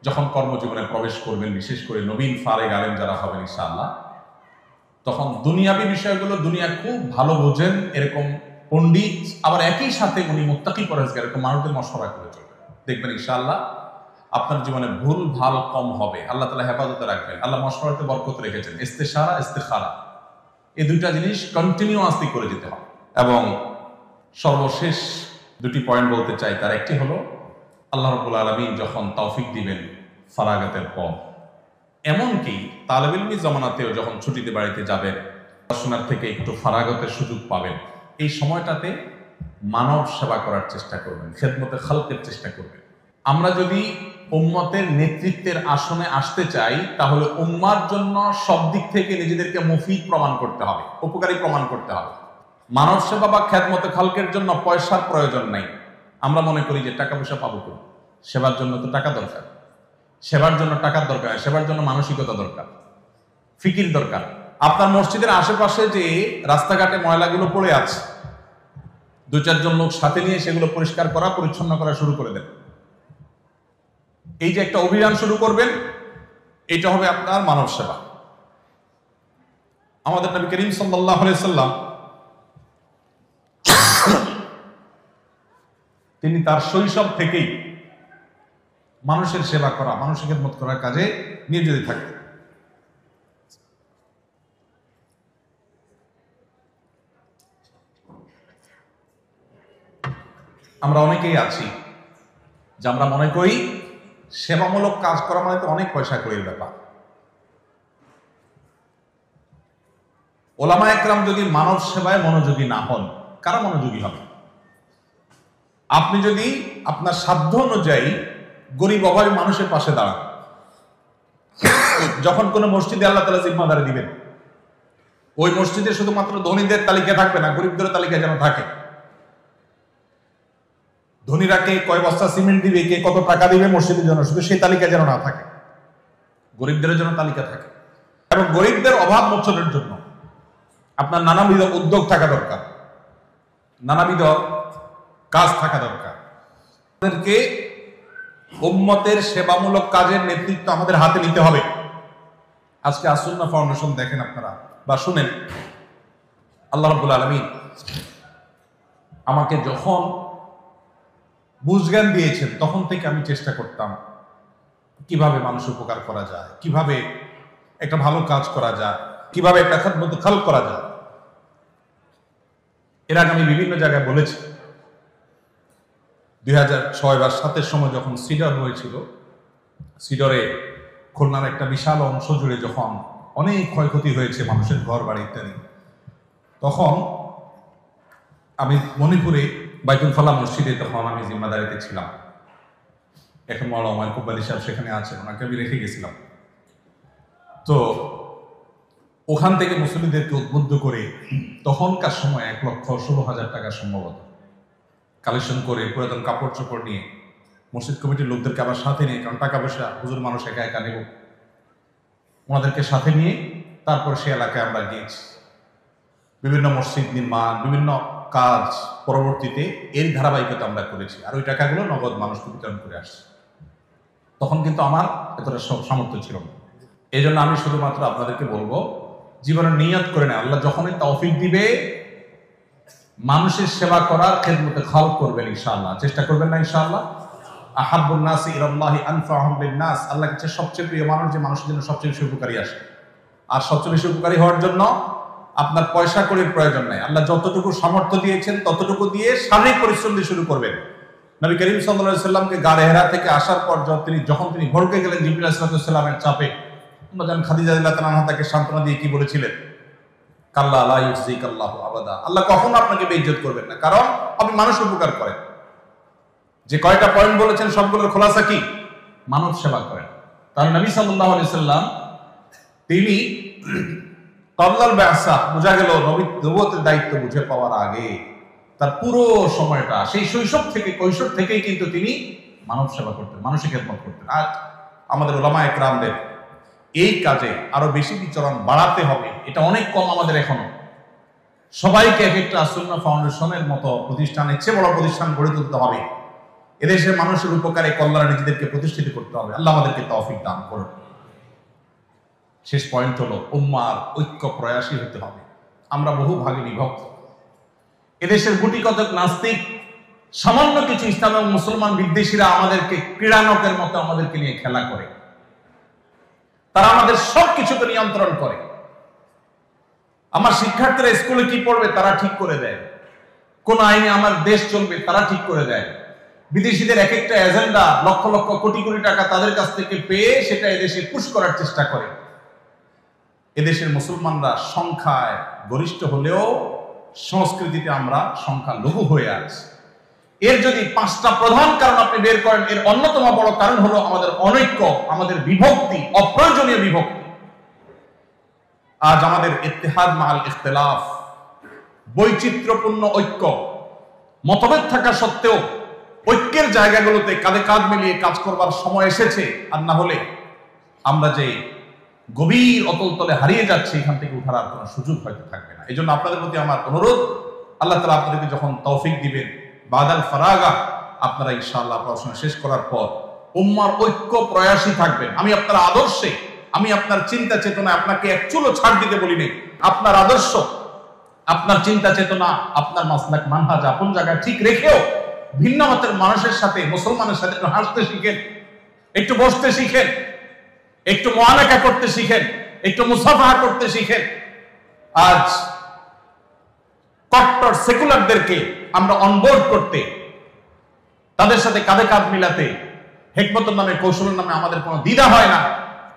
যখন কর্মজীবনে প্রবেশ করবেন, বিশেষ করে নবীন ফারেগ আলেম যারা হবেন ইনশাআল্লাহ, তখন দুনিয়াবী বিষয়গুলো, দুনিয়া খুব ভালো বোঝেন এরকম পণ্ডিত, আবার একই সাথে উনি মুত্তাকি পরহেজগার, এরকম মানুষদের মশওয়ারা করে চলবেন। দেখবেন ইনশাআল্লাহ আপনার জীবনে ভুল ভাল কম হবে, আল্লাহ তাআলা হেফাজতে রাখবেন। আল্লাহ মশওয়ারাতে বরকত রেখেছেন। ইস্তেশারা, ইস্তেখারা, এই দুইটা জিনিস কন্টিনিউয়াসলি করে যেতে হবে। এবং সর্বশেষ দুটি পয়েন্ট বলতে চাই। তার একটি হলো, আল্লাহ রাব্বুল আলামিন যখন তৌফিক দিবেন ফারাগাতের পর, এমনকি তালেবুল ইলমি জামানাতেও যখন ছুটিতে বাড়িতে যাবেন, পড়াশোনার থেকে একটু ফারাগতের সুযোগ পাবেন, এই সময়টাতে মানব সেবা করার চেষ্টা করবেন, খেদমতে খালকের চেষ্টা করবেন। আমরা যদি উম্মতের নেতৃত্বের আসনে আসতে চাই, তাহলে উম্মার জন্য সব দিক থেকে নিজেদেরকে মুফিদ প্রমাণ করতে হবে, উপকারী প্রমাণ করতে হবে। মানব সেবা বা খেদমতে খালকের জন্য পয়সার প্রয়োজন নাই। আমরা মনে করি যে টাকা পয়সা পাবো কই, সেবার জন্য তো টাকা দরকার, সেবার জন্য টাকার দরকার, সেবার জন্য মানসিকতা দরকার, ফিকির দরকার। আপনার মসজিদের আশেপাশে যে রাস্তাঘাটে ময়লাগুলো পড়ে আছে, 2-4 জন লোক সাথে নিয়ে সেগুলো পরিষ্কার করা, পরিচ্ছন্ন করা শুরু করে দেন। এই যে একটা অভিযান শুরু করবেন, এটা হবে আপনার মানব সেবা। আমাদের নবী করিম সাল্লাল্লাহু আলাইহি সাল্লাম তিনি তার শৈশব থেকেই মানুষের সেবা করা, মানুষের খেদমত করার কাজে নিয়োজিত থাকতেন। আমরা অনেকেই আছি যে আমরা মনে করি সেবামূলক কাজ করা মানে তো অনেক পয়সা করির ব্যাপার। ওলামা একরাম যদি মানব সেবায় মনোযোগী না হন, কারা মনোযোগী হবে? আপনি যদি আপনার সাধ্য অনুযায়ী গরিব অভাবী মানুষের পাশে দাঁড়ান, যখন কোনো মসজিদে আল্লাহ তাআলা জিম্মাদারি দিবেন, ওই মসজিদে শুধুমাত্র ধনীদের তালিকা থাকবে না, গরিবদের তালিকা যেন থাকে। ধনীরা কে কয় বস্তা সিমেন্ট দিবে, কে কত টাকা দিবে মসজিদের জন্য, শুধু সেই তালিকা যেন না থাকে, গরিবদের জন্য তালিকা থাকে। এবং গরিবদের অভাব মোচনের জন্য আপনার নানাবিধ উদ্যোগ থাকা দরকার, নানাবিধ কাজ থাকা দরকার। আমাদেরকে উম্মতের সেবামূলক কাজের নেতৃত্ব আমাদের হাতে নিতে হবে। আজকে আসুন্নাহ ফাউন্ডেশন দেখেন আপনারা বা শুনেন, আল্লাহ রাব্বুল আলামিন আমাকে যখন বুঝজ্ঞান দিয়েছেন তখন থেকে আমি চেষ্টা করতাম কিভাবে মানুষ উপকার করা যায়, কিভাবে একটা ভালো কাজ করা যায়, কিভাবে একটা খেদমত খালক করা যায়। এর আগে আমি বিভিন্ন জায়গায় বলেছি, 2006 বা 2007 সময় যখন সিডর হয়েছিল, সিডরে খুলনার একটা বিশাল অংশ জুড়ে যখন অনেক ক্ষয়ক্ষতি হয়েছে, মানুষের ঘর বাড়ি ইত্যাদি, তখন আমি মণিপুরে বাইতুল ফালাহ মসজিদে তখন আমি জিম্মাদারিতে ছিলাম। এখন মাওলানা মাহবুব আলী সাহেব সেখানে আছেন, ওনাকে আমি রেখে গেছিলাম। তো ওখান থেকে মুসলিমদেরকে উদ্বুদ্ধ করে তখনকার সময় 1,16,000 টাকা সম্ভবত কালেকশন করে পুরাতন কাপড় চোপড় নিয়ে মসজিদ কমিটির লোকদেরকে আবার সাথে নিয়ে, কারণ টাকা পয়সা হুজুর মানুষ একা একা নেব, ওনাদেরকে সাথে নিয়ে তারপর সে এলাকায় আমরা গিয়েছি। বিভিন্ন মসজিদ নির্মাণ, বিভিন্ন কাজ পরবর্তীতে এর ধারাবাহিকতা আমরা করেছি। আর ওই টাকাগুলো নগদ মানুষকে বিতরণ করে আসছে। তখন কিন্তু আমার এতটা সামর্থ্য ছিল না। এই জন্য আমি শুধুমাত্র আপনাদেরকে বলবো, জীবনে নিয়ত করে নেয়, আল্লাহ যখনই তৌফিক দিবে মানুষের সেবা করার খেদমতে খালক করবেন ইনশাআল্লাহ, চেষ্টা করবেন না ইনশাআল্লাহ। আহাব্বুন নাসি ইলাল্লাহি আনফাহুম লিন-নাস, আল্লাহর কাছে সবচেয়ে প্রিয় মানুষ যে মানুষের জন্য সবচেয়ে বেশি উপকারী আসে। আর সবচেয়ে বেশি উপকারী হওয়ার জন্য আপনার পয়সা কড়ির প্রয়োজন নাই। আল্লাহ যতটুকু সামর্থ্য দিয়েছেন ততটুকু দিয়ে শারীরিক পরিশ্রম দিয়ে শুরু করবেন। নবী করিম সাল্লাল্লাহু আলাইহি সাল্লামকে গারে হেরা থেকে আসার পর যখন তিনি ভড়কে গেলেন জিবরিল আলাইহিস সালামের চাপে, আমরা জানেন খাদিজা রাদিয়াল্লাহু তাআলা তাকে সান্ত্বনা দিয়ে কি বলেছিলেন? কাল্লা লা ইউযিকাল্লাহু আবাদা, আল্লাহ কখনো আপনাকে বেইজ্জত করবেন না, কারণ আপনি মানুষের উপকার করেন। যে কয়টা পয়েন্ট বলেছেন সবগুলোর খোলাসা কি? মানব সেবা করেন। তাহলে নবী সাল্লাল্লাহু আলাইহি সাল্লাম তিনি কাবলাল বাসা, বোঝা গেল নবুয়তের দায়িত্ব বুঝে পাওয়ার আগে তার পুরো সময়টা, সেই শৈশব থেকে কৈশোর থেকেই কিন্তু তিনি মানব সেবা করতেন, মানুষের খেদমত করতেন। আর আমাদের উলামা একরামদের এই কাজে আরো বেশি বিচরণ বাড়াতে হবে, এটা অনেক কম আমাদের এখনো। সবাইকে এক একটা আসুন্নাহ ফাউন্ডেশনের মতো প্রতিষ্ঠানের চেয়ে বড় প্রতিষ্ঠান গড়ে তুলতে হবে। এদেশের মানুষের উপকারে কল্যাণে নিজেদেরকে প্রতিষ্ঠিত করতে হবে। আল্লাহ আমাদেরকে তৌফিক দান করুন। শেষ পয়েন্ট হলো, উম্মার ঐক্য প্রয়াসী হতে হবে। আমরা বহু ভাগে বিভক্ত। এদেশের গুটি কতক নাস্তিক, সামান্য কিছু ইসলাম এবং মুসলমান বিদ্বেষীরা আমাদেরকে ক্রীড়ানকের মতো আমাদেরকে নিয়ে খেলা করে। তারা আমাদের সবকিছুকে নিয়ন্ত্রণ করে। আমার শিক্ষার্থীরা স্কুলে কি পড়বে তারা ঠিক করে দেয়, কোন আইনে আমার দেশ চলবে তারা ঠিক করে দেয়। বিদেশিদের এক একটা এজেন্ডা, লক্ষ লক্ষ কোটি কোটি টাকা তাদের কাছ থেকে পেয়ে সেটা এদেশে পুশ করার চেষ্টা করে। এদেশের মুসলমানরা সংখ্যায় গরিষ্ঠ হলেও সংস্কৃতিতে আমরা সংখ্যালঘু হয়ে আছি। এর যদি 5টা প্রধান কারণ আপনি বের করেন, এর অন্যতম বড় কারণ হলো আমাদের অনৈক্য, আমাদের বিভক্তি, অপ্রয়োজনীয় বিভক্তি। আজ আমাদের ইত্তেহাদ মাআল ইখতিলাফ, বৈচিত্র্যপূর্ণ ঐক্য, মতভেদ থাকা সত্ত্বেও ঐক্যের জায়গাগুলোতে কাঁধে কাঁধ মিলিয়ে কাজ করবার সময় এসেছে। আর না হলে আমরা যে গভীর অতল তলে হারিয়ে যাচ্ছে, এখান থেকে উঠার আর কোনো সুযোগ হয়তো থাকবে না। এই জন্য আপনাদের প্রতি আমার অনুরোধ, আল্লাহ তাআলা আপনাদেরকে যখন তৌফিক দিবেন, বাদাল ফারাগা, আপনারা ইনশাআল্লাহ পড়াশোনা শেষ করার পর উম্মার ঐক্য প্রয়াসী থাকবেন। আমি আপনার আদর্শে, আমি আপনার চিন্তা চেতনা আপনাকে এক চুলো ছাড় দিতে বলি নাই। আপনার আদর্শ, আপনার চিন্তা চেতনা, আপনার মাসলাক মানহাজ আপন জায়গায় ঠিক রেখেও ভিন্ন মতের মানুষের সাথে, মুসলমানের সাথে একটু হাসতে শিখেন, একটু বসতে শিখেন, একটু মুআনাকা করতে শিখেন, একটু মুসাফাহা করতে শিখেন। আজ কট্টর সেকুলারদেরকে আমরা অনবোর্ড করতে, তাদের সাথে কাঁধে কাঁধ মিলাতে হিকমতের নামে, কৌশলের নামে আমাদের কোনো দ্বিধা হয় না।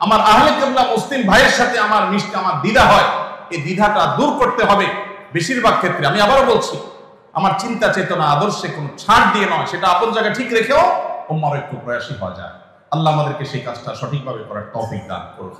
আমার আহলে কিবলা মুসলিম ভাইয়ের সাথে আমার মিশতে আমার দ্বিধা হয়। এই দ্বিধাটা দূর করতে হবে। বেশিরভাগ ক্ষেত্রে আমি আবারও বলছি, আমার চিন্তা চেতনা আদর্শে কোনো ছাড় দিয়ে নয়, সেটা আপন জায়গায় ঠিক রেখেও উম্মার একটু প্রয়াসী হওয়া যায়। আল্লাহ আমাদেরকে সেই কাজটা সঠিকভাবে করার তৌফিক দান করুন।